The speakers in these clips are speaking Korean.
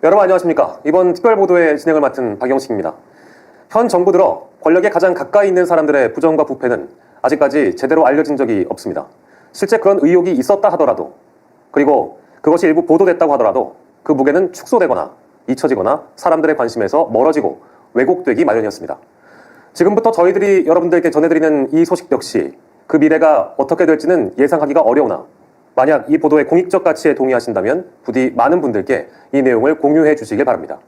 여러분 안녕하십니까. 이번 특별보도의 진행을 맡은 박영식입니다. 현 정부 들어 권력에 가장 가까이 있는 사람들의 부정과 부패는 아직까지 제대로 알려진 적이 없습니다. 실제 그런 의혹이 있었다 하더라도, 그리고 그것이 일부 보도됐다고 하더라도 그 무게는 축소되거나 잊혀지거나 사람들의 관심에서 멀어지고 왜곡되기 마련이었습니다. 지금부터 저희들이 여러분들께 전해드리는 이 소식 역시 그 미래가 어떻게 될지는 예상하기가 어려우나, 만약 이 보도의 공익적 가치에 동의하신다면 부디 많은 분들께 이 내용을 공유해 주시길 바랍니다.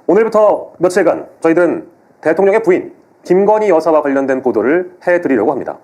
오늘부터 며칠간 저희들은 대통령의 부인 김건희 여사와 관련된 보도를 해드리려고 합니다.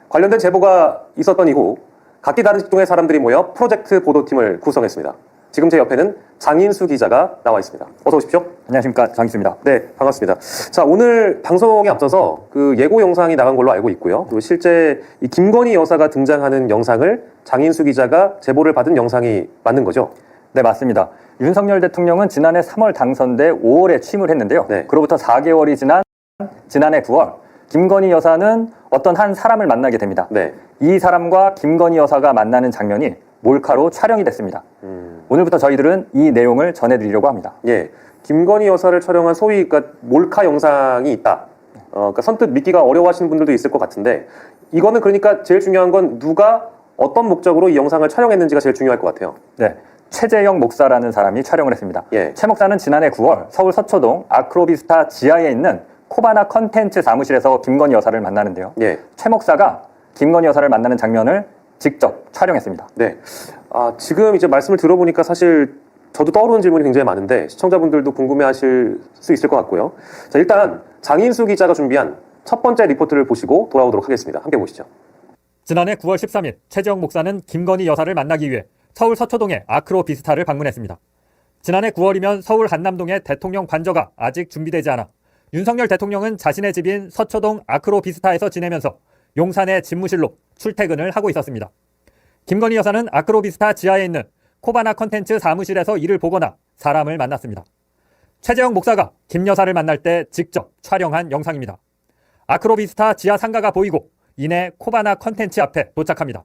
관련된 제보가 있었던 이후 각기 다른 직종의 사람들이 모여 프로젝트 보도팀을 구성했습니다. 지금 제 옆에는 장인수 기자가 나와 있습니다. 어서 오십시오. 안녕하십니까, 장인수입니다. 네, 반갑습니다. 자, 오늘 방송에 앞서서 그 예고 영상이 나간 걸로 알고 있고요. 또 실제 이 김건희 여사가 등장하는 영상을 장인수 기자가 제보를 받은 영상이 맞는 거죠? 네, 맞습니다. 윤석열 대통령은 지난해 3월 당선돼 5월에 취임을 했는데요. 네. 그로부터 4개월이 지난 지난해 9월, 김건희 여사는 어떤 한 사람을 만나게 됩니다. 네. 이 사람과 김건희 여사가 만나는 장면이 몰카로 촬영이 됐습니다. 오늘부터 저희들은 이 내용을 전해드리려고 합니다. 예, 김건희 여사를 촬영한 소위 그러니까 몰카 영상이 있다. 그러니까 선뜻 믿기가 어려워하시는 분들도 있을 것 같은데, 이거는 그러니까 제일 중요한 건 누가 어떤 목적으로 이 영상을 촬영했는지가 제일 중요할 것 같아요. 네, 최재형 목사라는 사람이 촬영을 했습니다. 예. 최 목사는 지난해 9월 서울 서초동 아크로비스타 지하에 있는 코바나 컨텐츠 사무실에서 김건희 여사를 만나는데요. 예. 최 목사가 김건희 여사를 만나는 장면을 직접 촬영했습니다. 네. 지금 이제 말씀을 들어보니까 사실 저도 떠오르는 질문이 굉장히 많은데 시청자분들도 궁금해하실 수 있을 것 같고요. 자, 일단 장인수 기자가 준비한 첫 번째 리포트를 보시고 돌아오도록 하겠습니다. 함께 보시죠. 지난해 9월 13일 최재형 목사는 김건희 여사를 만나기 위해 서울 서초동의 아크로비스타를 방문했습니다. 지난해 9월이면 서울 한남동의 대통령 관저가 아직 준비되지 않아 윤석열 대통령은 자신의 집인 서초동 아크로비스타에서 지내면서 용산의 집무실로 출퇴근을 하고 있었습니다. 김건희 여사는 아크로비스타 지하에 있는 코바나 컨텐츠 사무실에서 일을 보거나 사람을 만났습니다. 최재형 목사가 김 여사를 만날 때 직접 촬영한 영상입니다. 아크로비스타 지하 상가가 보이고 이내 코바나 컨텐츠 앞에 도착합니다.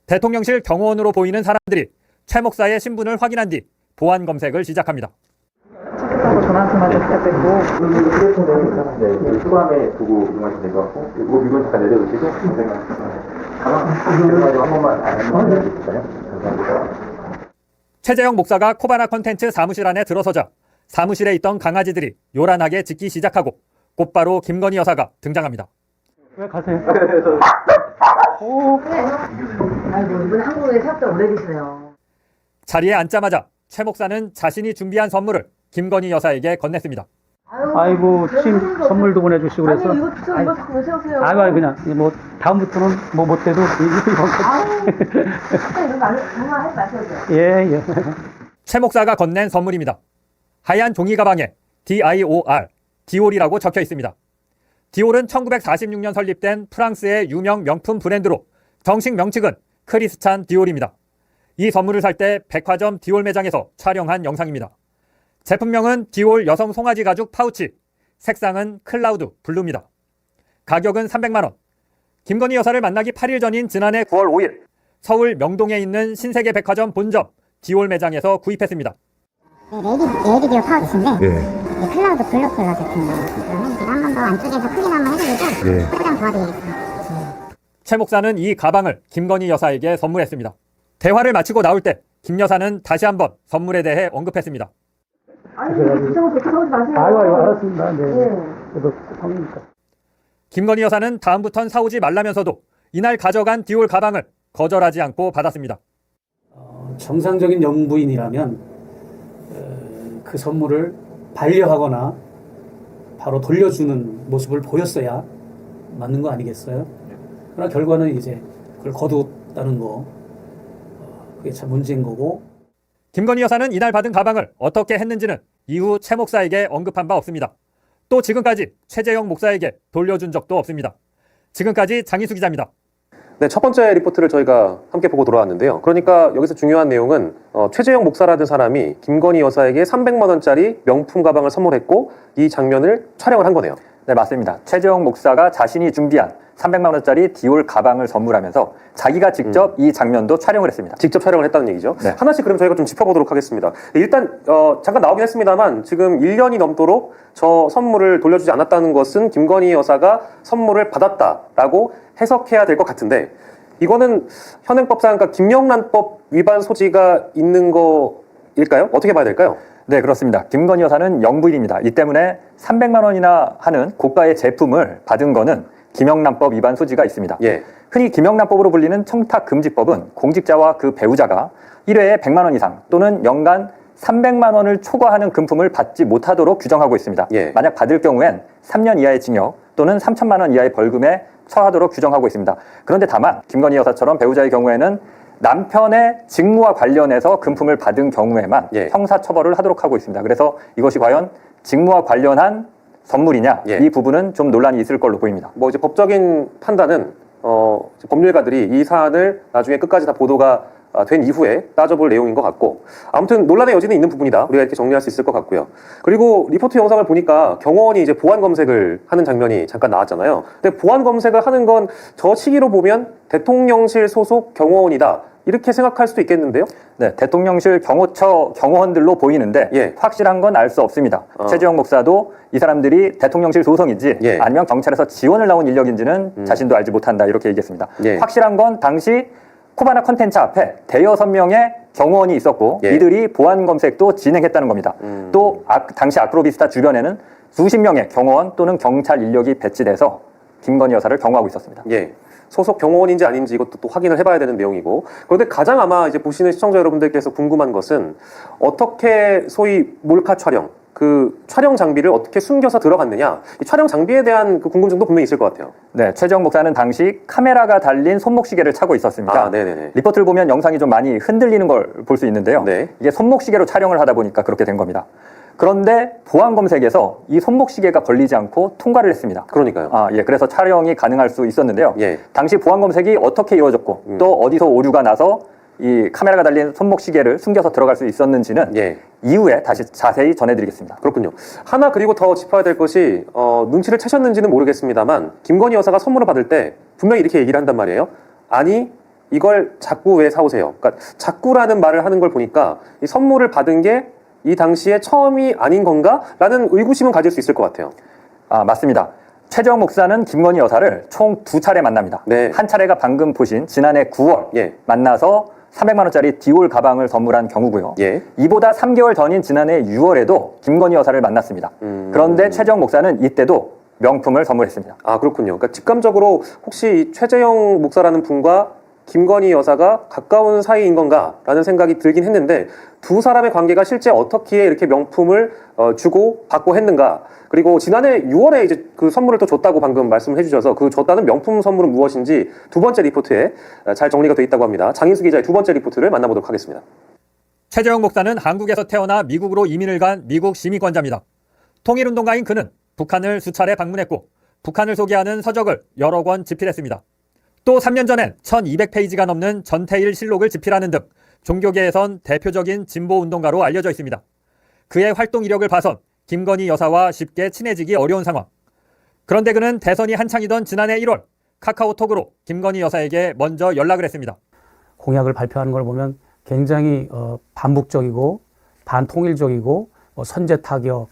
대통령실 경호원으로 보이는 사람들이 최 목사의 신분을 확인한 뒤 보안 검색을 시작합니다. 하고 전화 한 통화도 부탁드리고. 네, 수감에 두고 이동하시면 될 것 같고, 물건 잠깐 내려놓으시고, 가방 한 번만 알려주실까요? 감사합니다. 최재형 목사가 코바나 컨텐츠 사무실 안에 들어서자 사무실에 있던 강아지들이 요란하게 짖기 시작하고 곧바로 김건희 여사가 등장합니다. 왜 가세요? 아이고, 이분 한국에 살다 오래되시네요. 자리에 앉자마자 최 목사는 자신이 준비한 선물을 김건희 여사에게 건넸습니다. 아이고, 선물도 보내주시고 그래서. 아니, 이거 좀 이거 자꾸 왜 세우세요? 아이고, 그냥, 뭐, 다음부터는 뭐, 못 돼도, 아유, 이런 말, 정말 하지 마세요. 예, 예. 최 목사가 건넨 선물입니다. 하얀 종이 가방에 DIOR, 디올이라고 적혀 있습니다. 디올은 1946년 설립된 프랑스의 유명 명품 브랜드로 정식 명칭은 크리스찬 디올입니다. 이 선물을 살 때 백화점 디올 매장에서 촬영한 영상입니다. 제품명은 디올 여성 송아지 가죽 파우치, 색상은 클라우드 블루입니다. 가격은 300만 원. 김건희 여사를 만나기 8일 전인 지난해 9월 5일 서울 명동에 있는 신세계 백화점 본점 디올 매장에서 구입했습니다. 레이디 디올 파우치인데 클라우드 블루 컬러 제품이에요. 그러면 제가 한 번 더 안쪽에서 크게 한번 해드리고 포장 도와드리겠습니다. 최 목사는 이 가방을 김건희 여사에게 선물했습니다. 대화를 마치고 나올 때 김 여사는 다시 한번 선물에 대해 언급했습니다. 아니, 부정을 그렇게 하지 마세요. 아이고, 알았습니다. 네. 그래도 성이니까. 김건희 여사는 다음부턴 사오지 말라면서도 이날 가져간 디올 가방을 거절하지 않고 받았습니다. 정상적인 영부인이라면 그 선물을 반려하거나 바로 돌려주는 모습을 보였어야 맞는 거 아니겠어요? 그러나 결과는 이제 그걸 거두었다는 거, 그게 참 문제인 거고. 김건희 여사는 이날 받은 가방을 어떻게 했는지는 이후 최 목사에게 언급한 바 없습니다. 또 지금까지 최재형 목사에게 돌려준 적도 없습니다. 지금까지 장인수 기자입니다. 네, 첫 번째 리포트를 저희가 함께 보고 돌아왔는데요. 그러니까 여기서 중요한 내용은 최재형 목사라는 사람이 김건희 여사에게 300만 원짜리 명품 가방을 선물했고 이 장면을 촬영을 한 거네요. 네, 맞습니다. 최재형 목사가 자신이 준비한 300만 원짜리 디올 가방을 선물하면서 자기가 직접 이 장면도 촬영을 했습니다. 직접 촬영을 했다는 얘기죠. 네. 하나씩 그럼 저희가 좀 짚어보도록 하겠습니다. 일단 잠깐 나오긴 했습니다만 지금 1년이 넘도록 저 선물을 돌려주지 않았다는 것은 김건희 여사가 선물을 받았다라고 해석해야 될 것 같은데 이거는 현행법상 그러니까 김영란법 위반 소지가 있는 거일까요? 어떻게 봐야 될까요? 네, 그렇습니다. 김건희 여사는 영부인입니다. 이 때문에 300만 원이나 하는 고가의 제품을 받은 거는 김영란법 위반 소지가 있습니다. 예. 흔히 김영란법으로 불리는 청탁금지법은 공직자와 그 배우자가 1회에 100만 원 이상 또는 연간 300만 원을 초과하는 금품을 받지 못하도록 규정하고 있습니다. 예. 만약 받을 경우엔 3년 이하의 징역 또는 3천만 원 이하의 벌금에 처하도록 규정하고 있습니다. 그런데 다만 김건희 여사처럼 배우자의 경우에는 남편의 직무와 관련해서 금품을 받은 경우에만 예. 형사처벌을 하도록 하고 있습니다. 그래서 이것이 과연 직무와 관련한 선물이냐 예. 이 부분은 좀 논란이 있을 걸로 보입니다. 뭐 이제 법적인 판단은 법률가들이 이 사안을 나중에 끝까지 다 보도가 된 이후에 따져볼 내용인 것 같고 아무튼 논란의 여지는 있는 부분이다. 우리가 이렇게 정리할 수 있을 것 같고요. 그리고 리포트 영상을 보니까 경호원이 이제 보안 검색을 하는 장면이 잠깐 나왔잖아요. 근데 보안 검색을 하는 건 저 시기로 보면 대통령실 소속 경호원이다. 이렇게 생각할 수도 있겠는데요? 네, 대통령실 경호처 경호원들로 보이는데 예. 확실한 건 알 수 없습니다. 최재형 목사도 이 사람들이 대통령실 소속인지 예. 아니면 경찰에서 지원을 나온 인력인지는 자신도 알지 못한다 이렇게 얘기했습니다. 예. 확실한 건 당시 코바나 컨텐츠 앞에 대여섯 명의 경호원이 있었고 예. 이들이 보안 검색도 진행했다는 겁니다. 또 당시 아크로비스타 주변에는 수십 명의 경호원 또는 경찰 인력이 배치돼서 김건희 여사를 경호하고 있었습니다. 예. 소속 경호원인지 아닌지 이것도 또 확인을 해봐야 되는 내용이고 그런데 가장 아마 이제 보시는 시청자 여러분들께서 궁금한 것은 어떻게 소위 몰카 촬영 그 촬영 장비를 어떻게 숨겨서 들어갔느냐 이 촬영 장비에 대한 그 궁금증도 분명히 있을 것 같아요. 네, 최재형 목사는 당시 카메라가 달린 손목시계를 차고 있었습니다. 아, 네네네. 리포트를 보면 영상이 좀 많이 흔들리는 걸 볼 수 있는데요. 네. 이게 손목시계로 촬영을 하다 보니까 그렇게 된 겁니다. 그런데 보안 검색에서 이 손목시계가 걸리지 않고 통과를 했습니다. 그러니까요. 예, 그래서 촬영이 가능할 수 있었는데요. 예. 당시 보안 검색이 어떻게 이루어졌고 또 어디서 오류가 나서 이 카메라가 달린 손목시계를 숨겨서 들어갈 수 있었는지는 예. 이후에 다시 자세히 전해드리겠습니다. 그렇군요. 하나 그리고 더 짚어야 될 것이 눈치를 채셨는지는 모르겠습니다만 김건희 여사가 선물을 받을 때 분명히 이렇게 얘기를 한단 말이에요. 아니 이걸 자꾸 왜 사오세요? 그러니까 자꾸라는 말을 하는 걸 보니까 이 선물을 받은 게 이 당시에 처음이 아닌 건가? 라는 의구심은 가질 수 있을 것 같아요. 아, 맞습니다. 최재형 목사는 김건희 여사를 총 2차례 만납니다. 네. 한 차례가 방금 보신 지난해 9월 예. 만나서 300만 원짜리 디올 가방을 선물한 경우고요. 예. 이보다 3개월 전인 지난해 6월에도 김건희 여사를 만났습니다. 그런데 최재형 목사는 이때도 명품을 선물했습니다. 아 그렇군요. 그러니까 직감적으로 혹시 이 최재형 목사라는 분과 김건희 여사가 가까운 사이인 건가라는 생각이 들긴 했는데 두 사람의 관계가 실제 어떻게 이렇게 명품을 주고 받고 했는가 그리고 지난해 6월에 이제 그 선물을 또 줬다고 방금 말씀을 해주셔서 그 줬다는 명품 선물은 무엇인지 두 번째 리포트에 잘 정리가 되어 있다고 합니다. 장인수 기자의 두 번째 리포트를 만나보도록 하겠습니다. 최재형 목사는 한국에서 태어나 미국으로 이민을 간 미국 시민권자입니다. 통일운동가인 그는 북한을 수차례 방문했고 북한을 소개하는 서적을 여러 권 집필했습니다. 또 3년 전엔 1200페이지가 넘는 전태일 실록을 집필하는 등 종교계에선 대표적인 진보운동가로 알려져 있습니다. 그의 활동 이력을 봐선 김건희 여사와 쉽게 친해지기 어려운 상황. 그런데 그는 대선이 한창이던 지난해 1월 카카오톡으로 김건희 여사에게 먼저 연락을 했습니다. 공약을 발표하는 걸 보면 굉장히 반복적이고 반통일적이고 선제 타격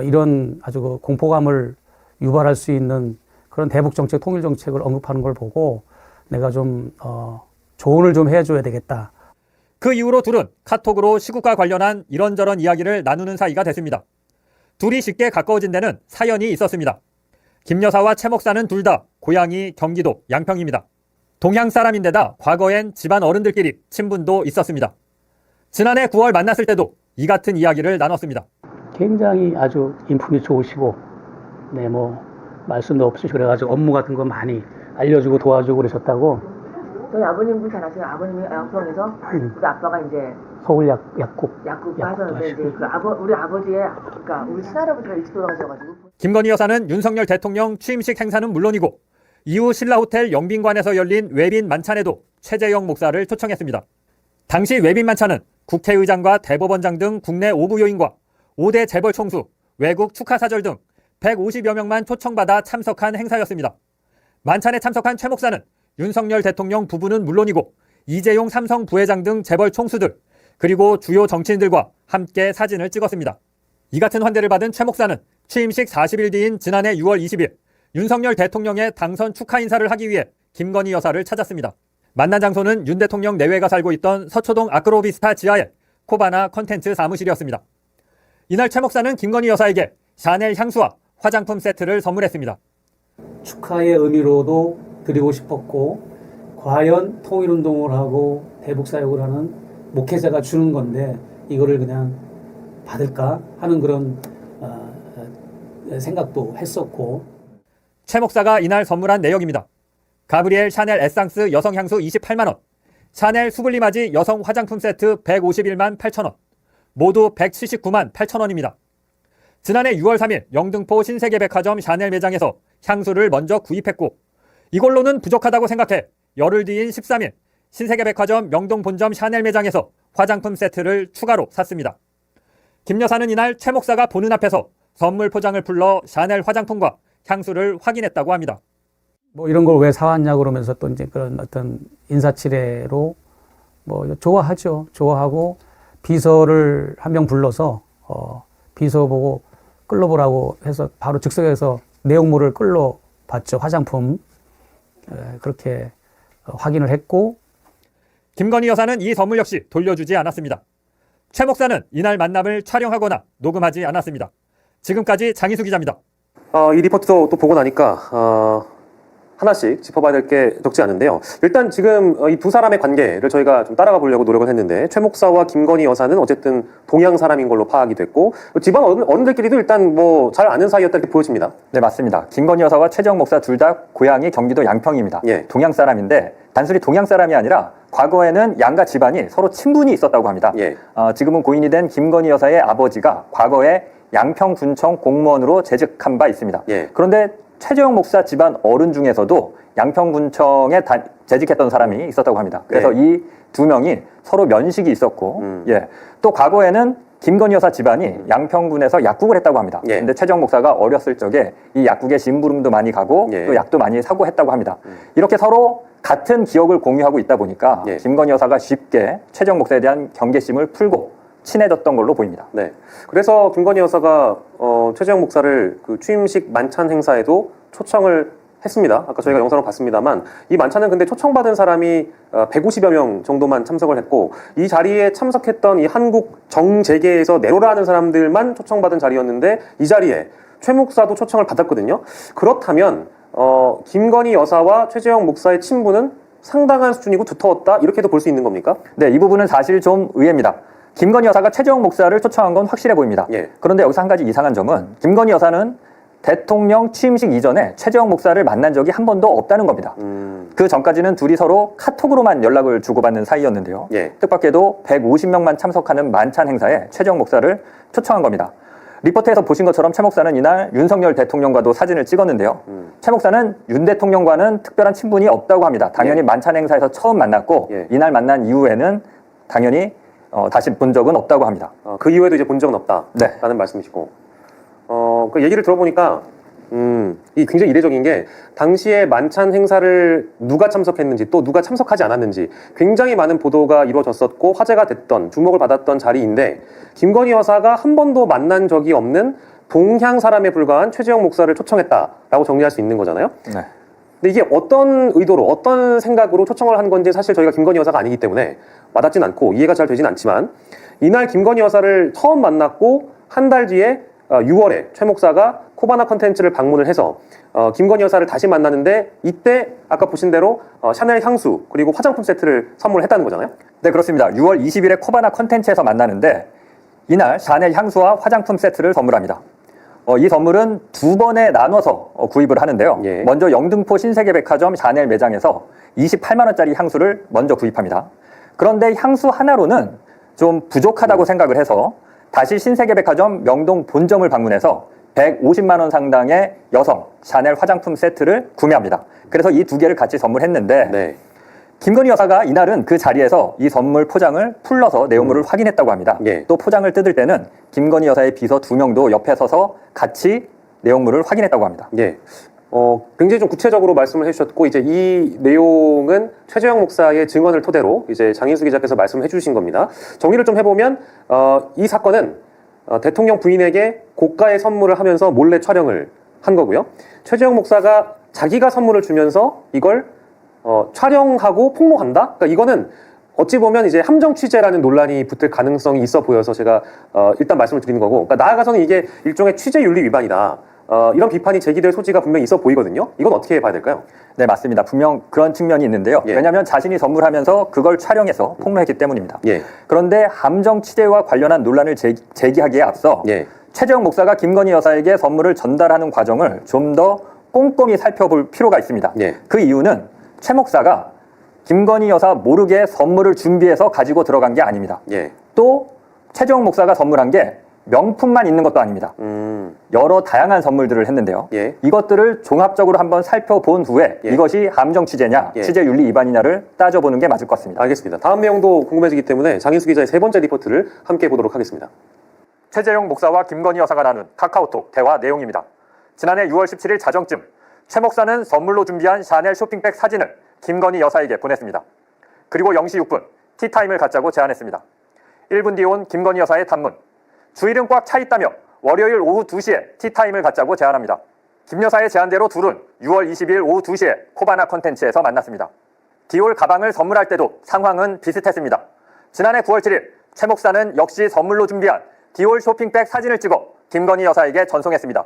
이런 아주 그 공포감을 유발할 수 있는 그런 대북 정책, 통일 정책을 언급하는 걸 보고 내가 좀 조언을 좀 해줘야 되겠다. 그 이후로 둘은 카톡으로 시국과 관련한 이런저런 이야기를 나누는 사이가 됐습니다. 둘이 쉽게 가까워진 데는 사연이 있었습니다. 김 여사와 최 목사는 둘 다 고향이 경기도 양평입니다. 동양 사람인데다 과거엔 집안 어른들끼리 친분도 있었습니다. 지난해 9월 만났을 때도 이 같은 이야기를 나눴습니다. 굉장히 아주 인품이 좋으시고 말씀도 없으시고 그래가지고 업무 같은 거 많이 알려주고 도와주고 그러셨다고. 저희 아버님도 잘 아세요. 아버님이 양평에서 우리 아빠가 이제 서울 약국 하셨는데 이제 우리 아버지의 그러니까 우리 친할아버지가 일찍 돌아가셔가지고. 김건희 여사는 윤석열 대통령 취임식 행사는 물론이고 이후 신라호텔 영빈관에서 열린 외빈 만찬에도 최재형 목사를 초청했습니다. 당시 외빈 만찬은 국회의장과 대법원장 등 국내 5부 요인과 5대 재벌 총수, 외국 축하사절 등 150여 명만 초청받아 참석한 행사였습니다. 만찬에 참석한 최 목사는 윤석열 대통령 부부는 물론이고 이재용 삼성 부회장 등 재벌 총수들 그리고 주요 정치인들과 함께 사진을 찍었습니다. 이 같은 환대를 받은 최 목사는 취임식 40일 뒤인 지난해 6월 20일 윤석열 대통령의 당선 축하 인사를 하기 위해 김건희 여사를 찾았습니다. 만난 장소는 윤 대통령 내외가 살고 있던 서초동 아크로비스타 지하의 코바나 컨텐츠 사무실이었습니다. 이날 최 목사는 김건희 여사에게 샤넬 향수와 화장품 세트를 선물했습니다. 축하의 의미로도 드리고 싶었고, 과연 통일운동을 하고 대북사역을 하는 목회자가 주는 건데 이거를 그냥 받을까 하는 그런 생각도 했었고. 최 목사가 이날 선물한 내역입니다. 가브리엘 샤넬 에상스 여성 향수 28만 원, 샤넬 수블리마지 여성 화장품 세트 151만 8천 원, 모두 179만 8천 원입니다. 지난해 6월 3일 영등포 신세계백화점 샤넬 매장에서 향수를 먼저 구입했고 이걸로는 부족하다고 생각해 열흘 뒤인 13일 신세계백화점 명동 본점 샤넬 매장에서 화장품 세트를 추가로 샀습니다. 김 여사는 이날 최 목사가 보는 앞에서 선물 포장을 풀러 샤넬 화장품과 향수를 확인했다고 합니다. 뭐 이런 걸 왜 사왔냐 그러면서 또 이제 그런 어떤 인사치레로 뭐 좋아하죠. 좋아하고 비서를 한 명 불러서 비서 보고 끌러보라고 해서 바로 즉석에서 내용물을 끌러봤죠. 화장품 그렇게 확인을 했고. 김건희 여사는 이 선물 역시 돌려주지 않았습니다. 최 목사는 이날 만남을 촬영하거나 녹음하지 않았습니다. 지금까지 장희수 기자입니다. 이 리포트도 또 보고 나니까 하나씩 짚어봐야 될 게 적지 않은데요. 일단 지금 이 두 사람의 관계를 저희가 좀 따라가 보려고 노력을 했는데 최 목사와 김건희 여사는 어쨌든 동양 사람인 걸로 파악이 됐고 집안 어른들끼리도 일단 뭐 잘 아는 사이였다 이렇게 보여집니다. 네, 맞습니다. 김건희 여사와 최재형 목사 둘 다 고향이 경기도 양평입니다. 예. 동양 사람인데 단순히 동양 사람이 아니라 과거에는 양가 집안이 서로 친분이 있었다고 합니다. 예. 지금은 고인이 된 김건희 여사의 아버지가 과거에 양평군청 공무원으로 재직한 바 있습니다. 예. 그런데 최재형 목사 집안 어른 중에서도 양평군청에 재직했던 사람이 있었다고 합니다. 그래서 네. 이 두 명이 서로 면식이 있었고, 또 과거에는 김건희 여사 집안이 양평군에서 약국을 했다고 합니다. 예. 근데 최재형 목사가 어렸을 적에 이 약국에 심부름도 많이 가고 예. 또 약도 많이 사고 했다고 합니다. 이렇게 서로 같은 기억을 공유하고 있다 보니까 예. 김건희 여사가 쉽게 최재형 목사에 대한 경계심을 풀고 친해졌던 걸로 보입니다. 네. 그래서 김건희 여사가 최재형 목사를 그 취임식 만찬 행사에도 초청을 했습니다. 아까 저희가 영상을 봤습니다만 이 만찬은 근데 초청받은 사람이 150여 명 정도만 참석을 했고 이 자리에 참석했던 이 한국 정재계에서 내로라 하는 사람들만 초청받은 자리였는데 이 자리에 최 목사도 초청을 받았거든요. 그렇다면 김건희 여사와 최재형 목사의 친분은 상당한 수준이고 두터웠다 이렇게도 볼 수 있는 겁니까? 네, 이 부분은 사실 좀 의외입니다. 김건희 여사가 최재형 목사를 초청한 건 확실해 보입니다. 예. 그런데 여기서 한 가지 이상한 점은 김건희 여사는 대통령 취임식 이전에 최재형 목사를 만난 적이 한 번도 없다는 겁니다. 그 전까지는 둘이 서로 카톡으로만 연락을 주고받는 사이였는데요. 예. 뜻밖에도 150명만 참석하는 만찬 행사에 최재형 목사를 초청한 겁니다. 리포트에서 보신 것처럼 최 목사는 이날 윤석열 대통령과도 사진을 찍었는데요. 최 목사는 윤 대통령과는 특별한 친분이 없다고 합니다. 당연히 예. 만찬 행사에서 처음 만났고 예. 이날 만난 이후에는 당연히 다시 본 적은 없다고 합니다. 그 이후에도 이제 본 적은 없다라는 네. 말씀이시고 그 얘기를 들어보니까 이 굉장히 이례적인 게 당시에 만찬 행사를 누가 참석했는지 또 누가 참석하지 않았는지 굉장히 많은 보도가 이루어졌었고 화제가 됐던 주목을 받았던 자리인데 김건희 여사가 한 번도 만난 적이 없는 동양 사람에 불과한 최재형 목사를 초청했다라고 정리할 수 있는 거잖아요. 네. 근데 이게 어떤 의도로 어떤 생각으로 초청을 한 건지 사실 저희가 김건희 여사가 아니기 때문에 와닿진 않고 이해가 잘 되진 않지만 이날 김건희 여사를 처음 만났고 한 달 뒤에 6월에 최 목사가 코바나 컨텐츠를 방문을 해서 김건희 여사를 다시 만나는데 이때 아까 보신 대로 샤넬 향수 그리고 화장품 세트를 선물했다는 거잖아요. 네, 그렇습니다. 6월 20일에 코바나 컨텐츠에서 만나는데 이날 샤넬 향수와 화장품 세트를 선물합니다. 이 선물은 두 번에 나눠서 구입을 하는데요. 예. 먼저 영등포 신세계백화점 샤넬 매장에서 28만 원짜리 향수를 먼저 구입합니다. 그런데 향수 하나로는 좀 부족하다고 생각을 해서 다시 신세계백화점 명동 본점을 방문해서 150만 원 상당의 여성 샤넬 화장품 세트를 구매합니다. 그래서 이 두 개를 같이 선물했는데 네. 김건희 여사가 이날은 그 자리에서 이 선물 포장을 풀러서 내용물을 확인했다고 합니다. 예. 또 포장을 뜯을 때는 김건희 여사의 비서 2명도 옆에 서서 같이 내용물을 확인했다고 합니다. 예. 굉장히 좀 구체적으로 말씀을 해주셨고, 이제 이 내용은 최재형 목사의 증언을 토대로 이제 장인수 기자께서 말씀을 해주신 겁니다. 정리를 좀 해보면, 이 사건은 대통령 부인에게 고가의 선물을 하면서 몰래 촬영을 한 거고요. 최재형 목사가 자기가 선물을 주면서 이걸 촬영하고 폭로한다? 그러니까 이거는 어찌 보면 이제 함정 취재라는 논란이 붙을 가능성이 있어 보여서 제가 일단 말씀을 드리는 거고, 그러니까 나아가서는 이게 일종의 취재윤리 위반이다. 이런 비판이 제기될 소지가 분명히 있어 보이거든요. 이건 어떻게 봐야 될까요? 네, 맞습니다. 분명 그런 측면이 있는데요. 예. 왜냐하면 자신이 선물하면서 그걸 촬영해서 폭로했기 때문입니다. 예. 그런데 함정 취재와 관련한 논란을 제기하기에 앞서 예. 최재형 목사가 김건희 여사에게 선물을 전달하는 과정을 좀 더 꼼꼼히 살펴볼 필요가 있습니다. 예. 그 이유는 최 목사가 김건희 여사 모르게 선물을 준비해서 가지고 들어간 게 아닙니다. 예. 또 최재형 목사가 선물한 게 명품만 있는 것도 아닙니다. 여러 다양한 선물들을 했는데요. 예. 이것들을 종합적으로 한번 살펴본 후에 예. 이것이 함정 취재냐, 예. 취재윤리 위반이냐를 따져보는 게 맞을 것 같습니다. 알겠습니다. 다음 내용도 궁금해지기 때문에 장인수 기자의 세 번째 리포트를 함께 보도록 하겠습니다. 최재형 목사와 김건희 여사가 나눈 카카오톡 대화 내용입니다. 지난해 6월 17일 자정쯤 최 목사는 선물로 준비한 샤넬 쇼핑백 사진을 김건희 여사에게 보냈습니다. 그리고 0시 6분 티타임을 갖자고 제안했습니다. 1분 뒤에 온 김건희 여사의 단문. 주일은 꽉 차 있다며 월요일 오후 2시에 티타임을 갖자고 제안합니다. 김 여사의 제안대로 둘은 6월 20일 오후 2시에 코바나 컨텐츠에서 만났습니다. 디올 가방을 선물할 때도 상황은 비슷했습니다. 지난해 9월 7일 최 목사는 역시 선물로 준비한 디올 쇼핑백 사진을 찍어 김건희 여사에게 전송했습니다.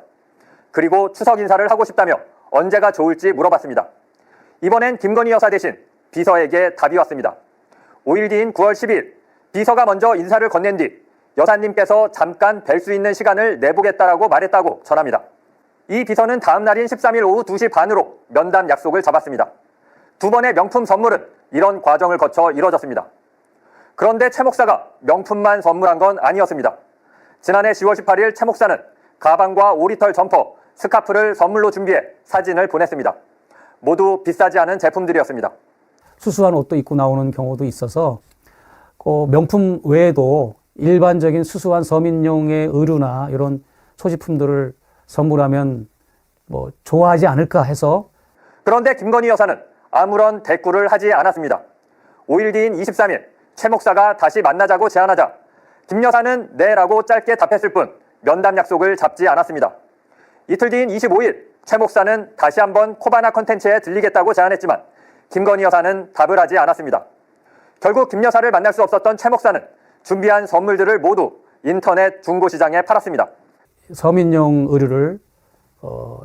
그리고 추석 인사를 하고 싶다며 언제가 좋을지 물어봤습니다. 이번엔 김건희 여사 대신 비서에게 답이 왔습니다. 5일 뒤인 9월 10일 비서가 먼저 인사를 건넨 뒤 여사님께서 잠깐 뵐 수 있는 시간을 내보겠다라고 말했다고 전합니다. 이 비서는 다음 날인 13일 오후 2시 반으로 면담 약속을 잡았습니다. 두 번의 명품 선물은 이런 과정을 거쳐 이뤄졌습니다. 그런데 최 목사가 명품만 선물한 건 아니었습니다. 지난해 10월 18일 최 목사는 가방과 오리털 점퍼, 스카프를 선물로 준비해 사진을 보냈습니다. 모두 비싸지 않은 제품들이었습니다. 수수한 옷도 입고 나오는 경우도 있어서 그 명품 외에도 일반적인 수수한 서민용의 의류나 이런 소지품들을 선물하면 뭐 좋아하지 않을까 해서. 그런데 김건희 여사는 아무런 대꾸를 하지 않았습니다. 5일 뒤인 23일 최 목사가 다시 만나자고 제안하자 김 여사는 네라고 짧게 답했을 뿐 면담 약속을 잡지 않았습니다. 이틀 뒤인 25일 최 목사는 다시 한번 코바나 컨텐츠에 들리겠다고 제안했지만 김건희 여사는 답을 하지 않았습니다. 결국 김 여사를 만날 수 없었던 최 목사는 준비한 선물들을 모두 인터넷 중고시장에 팔았습니다. 서민용 의류를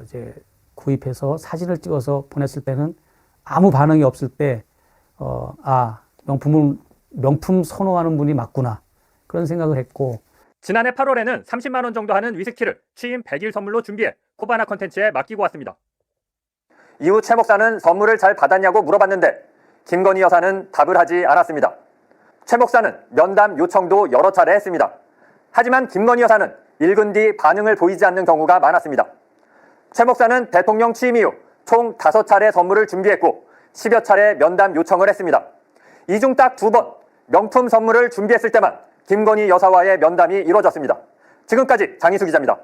이제 구입해서 사진을 찍어서 보냈을 때는 아무 반응이 없을 때 명품 선호하는 분이 맞구나 그런 생각을 했고, 지난해 8월에는 30만 원 정도 하는 위스키를 취임 100일 선물로 준비해 코바나 컨텐츠에 맡기고 왔습니다. 이후 최 목사는 선물을 잘 받았냐고 물어봤는데 김건희 여사는 답을 하지 않았습니다. 최 목사는 면담 요청도 여러 차례 했습니다. 하지만 김건희 여사는 읽은 뒤 반응을 보이지 않는 경우가 많았습니다. 최 목사는 대통령 취임 이후 총 5차례 선물을 준비했고 10여 차례 면담 요청을 했습니다. 이 중 딱 2번 명품 선물을 준비했을 때만 김건희 여사와의 면담이 이루어졌습니다. 지금까지 장희수 기자입니다.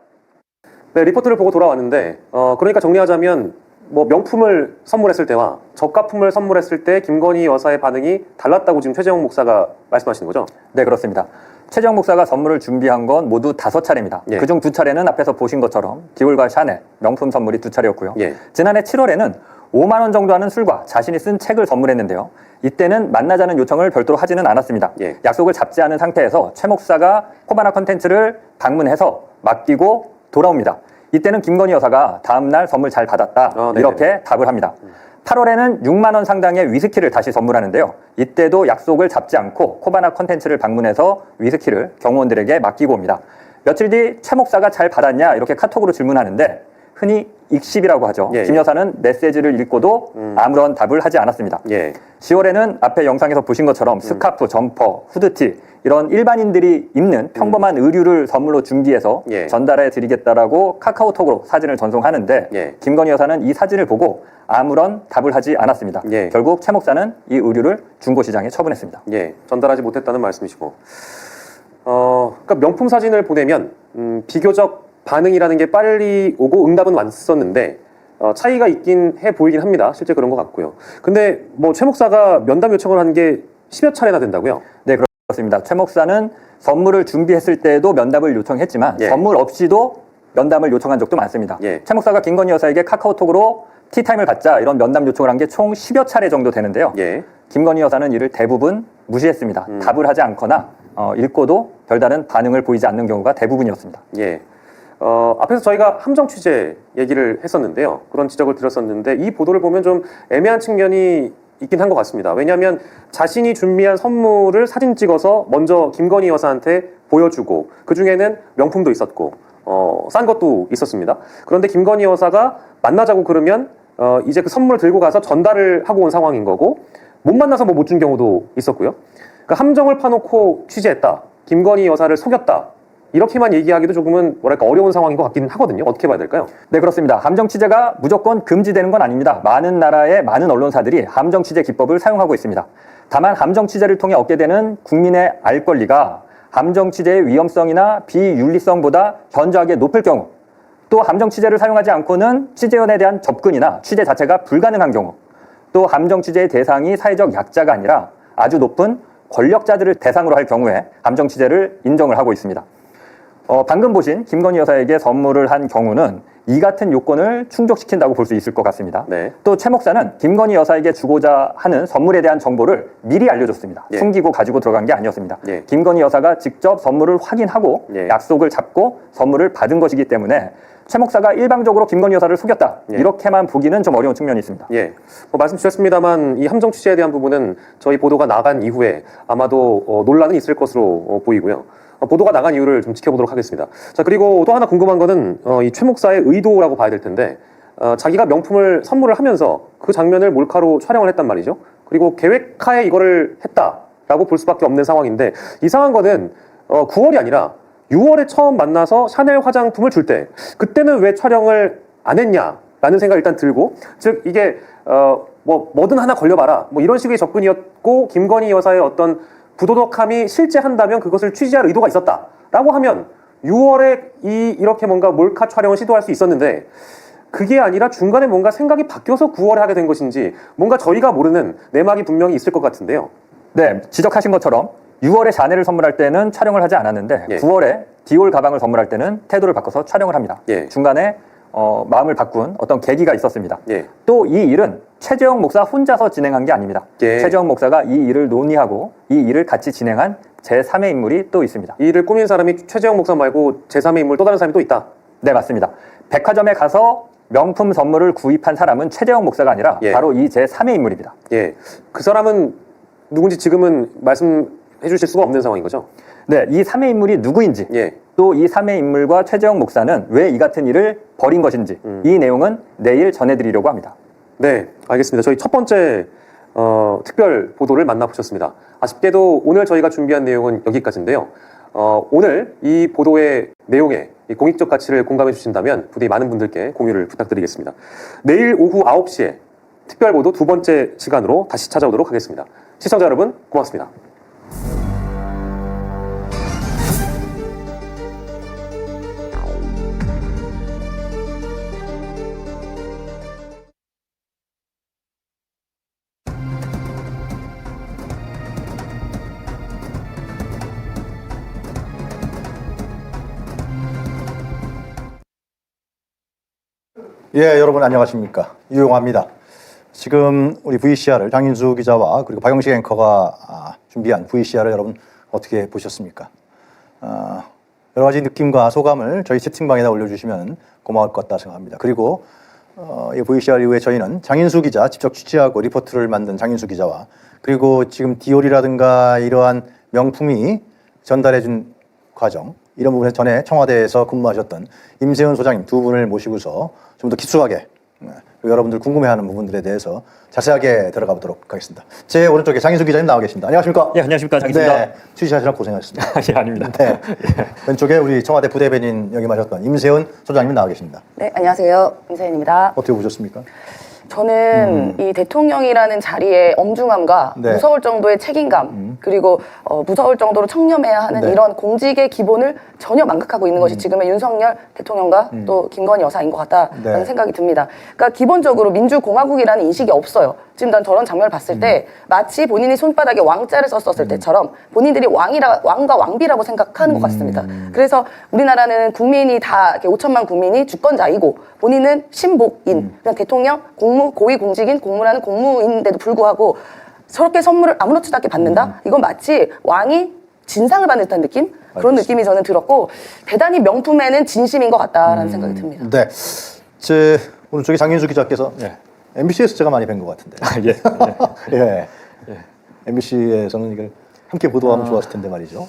네, 리포트를 보고 돌아왔는데, 그러니까 정리하자면, 뭐 명품을 선물했을 때와 저가품을 선물했을 때 김건희 여사의 반응이 달랐다고 지금 최재형 목사가 말씀하시는 거죠? 네, 그렇습니다. 최재형 목사가 선물을 준비한 건 모두 5차례입니다. 예. 그중 2차례는 앞에서 보신 것처럼 디올과 샤넬 명품 선물이 2차례였고요. 예. 지난해 7월에는 5만 원 정도 하는 술과 자신이 쓴 책을 선물했는데요. 이때는 만나자는 요청을 별도로 하지는 않았습니다. 예. 약속을 잡지 않은 상태에서 최 목사가 코바나 컨텐츠를 방문해서 맡기고 돌아옵니다. 이때는 김건희 여사가 다음날 선물 잘 받았다 이렇게 답을 합니다. 8월에는 6만 원 상당의 위스키를 다시 선물하는데요. 이때도 약속을 잡지 않고 코바나 컨텐츠를 방문해서 위스키를 경호원들에게 맡기고 옵니다. 며칠 뒤 최 목사가 잘 받았냐 이렇게 카톡으로 질문하는데 흔히 익십이라고 하죠. 예, 김 여사는 메시지를 읽고도 아무런 답을 하지 않았습니다. 예. 10월에는 앞에 영상에서 보신 것처럼 스카프, 점퍼, 후드티 이런 일반인들이 입는 평범한 의류를 선물로 준비해서 예. 전달해 드리겠다라고 카카오톡으로 사진을 전송하는데 예. 김건희 여사는 이 사진을 보고 아무런 답을 하지 않았습니다. 예. 결국 최 목사는 이 의류를 중고시장에 처분했습니다. 예, 전달하지 못했다는 말씀이시고, 그러니까 명품 사진을 보내면 비교적 반응이라는 게 빨리 오고 응답은 왔었는데 차이가 있긴 해 보이긴 합니다. 실제 그런 것 같고요. 근데 뭐 최 목사가 면담 요청을 한 게 10여 차례나 된다고요? 네, 그렇습니다. 최 목사는 선물을 준비했을 때도 면담을 요청했지만 예. 선물 없이도 면담을 요청한 적도 많습니다. 예. 최 목사가 김건희 여사에게 카카오톡으로 티타임을 갖자 이런 면담 요청을 한 게 총 10여 차례 정도 되는데요. 예. 김건희 여사는 이를 대부분 무시했습니다. 답을 하지 않거나 읽고도 별다른 반응을 보이지 않는 경우가 대부분이었습니다. 예. 앞에서 저희가 함정 취재 얘기를 했었는데요. 그런 지적을 드렸었는데 이 보도를 보면 좀 애매한 측면이 있긴 한 것 같습니다. 왜냐하면 자신이 준비한 선물을 사진 찍어서 먼저 김건희 여사한테 보여주고 그 중에는 명품도 있었고 싼 것도 있었습니다. 그런데 김건희 여사가 만나자고 그러면 이제 그 선물을 들고 가서 전달을 하고 온 상황인 거고 못 만나서 뭐 못 준 경우도 있었고요. 그러니까 함정을 파놓고 취재했다. 김건희 여사를 속였다. 이렇게만 얘기하기도 조금은 뭐랄까 어려운 상황인 것 같긴 하거든요. 어떻게 봐야 될까요? 네, 그렇습니다. 함정 취재가 무조건 금지되는 건 아닙니다. 많은 나라의 많은 언론사들이 함정 취재 기법을 사용하고 있습니다. 다만 함정 취재를 통해 얻게 되는 국민의 알 권리가 함정 취재의 위험성이나 비윤리성보다 현저하게 높을 경우, 또 함정 취재를 사용하지 않고는 취재원에 대한 접근이나 취재 자체가 불가능한 경우, 또 함정 취재의 대상이 사회적 약자가 아니라 아주 높은 권력자들을 대상으로 할 경우에 함정 취재를 인정을 하고 있습니다. 방금 보신 김건희 여사에게 선물을 한 경우는 이 같은 요건을 충족시킨다고 볼 수 있을 것 같습니다. 네. 또 최 목사는 김건희 여사에게 주고자 하는 선물에 대한 정보를 미리 알려줬습니다. 예. 숨기고 가지고 들어간 게 아니었습니다. 예. 김건희 여사가 직접 선물을 확인하고 예. 약속을 잡고 선물을 받은 것이기 때문에 최 목사가 일방적으로 김건희 여사를 속였다. 예. 이렇게만 보기는 좀 어려운 측면이 있습니다. 예. 말씀 주셨습니다만 이 함정 취재에 대한 부분은 저희 보도가 나간 이후에 아마도 논란은 있을 것으로 보이고요. 보도가 나간 이유를 좀 지켜보도록 하겠습니다. 자, 그리고 또 하나 궁금한 거는 이 최 목사의 의도라고 봐야 될 텐데 자기가 명품을 선물을 하면서 그 장면을 몰카로 촬영을 했단 말이죠. 그리고 계획하에 이거를 했다라고 볼 수밖에 없는 상황인데 이상한 거는 9월이 아니라 6월에 처음 만나서 샤넬 화장품을 줄 때 그때는 왜 촬영을 안 했냐라는 생각이 일단 들고, 즉 이게 뭐든 하나 걸려봐라 뭐 이런 식의 접근이었고 김건희 여사의 어떤 부도덕함이 실제한다면 그것을 취재할 의도가 있었다라고 하면 6월에 이렇게 뭔가 몰카 촬영을 시도할 수 있었는데 그게 아니라 중간에 뭔가 생각이 바뀌어서 9월에 하게 된 것인지 뭔가 저희가 모르는 내막이 분명히 있을 것 같은데요. 네, 지적하신 것처럼 6월에 샤넬을 선물할 때는 촬영을 하지 않았는데 예. 9월에 디올 가방을 선물할 때는 태도를 바꿔서 촬영을 합니다. 예. 중간에 마음을 바꾼 어떤 계기가 있었습니다. 예. 또 이 일은 최재형 목사 혼자서 진행한 게 아닙니다. 예. 최재형 목사가 이 일을 논의하고 이 일을 같이 진행한 제3의 인물이 또 있습니다. 이 일을 꾸민 사람이 최재형 목사 말고 제3의 인물 또 다른 사람이 또 있다. 네, 맞습니다. 백화점에 가서 명품 선물을 구입한 사람은 최재형 목사가 아니라 예. 바로 이 제3의 인물입니다. 예. 그 사람은 누군지 지금은 말씀해 주실 수가 없는 상황인 거죠? 네, 이 3의 인물이 누구인지 예. 또 이 3의 인물과 최재형 목사는 왜 이 같은 일을 벌인 것인지 이 내용은 내일 전해드리려고 합니다. 네, 알겠습니다. 저희 첫 번째 특별 보도를 만나보셨습니다. 아쉽게도 오늘 저희가 준비한 내용은 여기까지인데요. 오늘 이 보도의 내용에 이 공익적 가치를 공감해 주신다면 부디 많은 분들께 공유를 부탁드리겠습니다. 내일 오후 9시에 특별 보도 두 번째 시간으로 다시 찾아오도록 하겠습니다. 시청자 여러분 고맙습니다. 예, 여러분 안녕하십니까. 유용합니다. 지금 우리 VCR을 장인수 기자와 그리고 박영식 앵커가 준비한 VCR을 여러분 어떻게 보셨습니까? 여러 가지 느낌과 소감을 저희 채팅방에다 올려주시면 고마울 것 같다 생각합니다. 그리고 이 VCR 이후에 저희는 장인수 기자, 직접 취재하고 리포트를 만든 장인수 기자와 그리고 지금 디올이라든가 이러한 명품이 전달해준 과정, 이런 부분에 전에 청와대에서 근무하셨던 임세훈 소장님 두 분을 모시고서 좀 더 깊숙하게 여러분들 궁금해하는 부분들에 대해서 자세하게 들어가 보도록 하겠습니다. 제 오른쪽에 장인수 기자님 나와 계십니다. 안녕하십니까? 예, 안녕하십니까. 장인수입니다. 네, 취재하시느라 고생하셨습니다. 예, 아닙니다. 네. 왼쪽에 우리 청와대 부대변인 역임하셨던 임세훈 소장님 나와 계십니다. 네, 안녕하세요. 임세윤입니다. 어떻게 보셨습니까? 저는 이 대통령이라는 자리의 엄중함과 네. 무서울 정도의 책임감 그리고 무서울 정도로 청렴해야 하는 네. 이런 공직의 기본을 전혀 망각하고 있는 것이 지금의 윤석열 대통령과 또 김건희 여사인 것 같다라는 네. 생각이 듭니다. 그러니까 기본적으로 민주공화국이라는 인식이 없어요. 지금 난 저런 장면을 봤을 때 마치 본인이 손바닥에 왕자를 썼었을 때처럼 본인들이 왕과 왕비라고 생각하는 것 같습니다. 그래서 우리나라는 국민이 다 이렇게 5천만 국민이 주권자이고 본인은 신복인 그냥 대통령 고위공직인 공무라는 공무인인데도 불구하고 저렇게 선물을 아무렇지도 않게 받는다? 이건 마치 왕이 진상을 받는 듯한 느낌? 그런 느낌이 저는 들었고 대단히 명품에는 진심인 것 같다라는 생각이 듭니다. 네. 오른쪽에 장윤수 기자께서 MBC에서 제가 많이 뵌 것 같은데. 예. MBC에서는 이걸 함께 보도하면 좋았을 텐데 말이죠.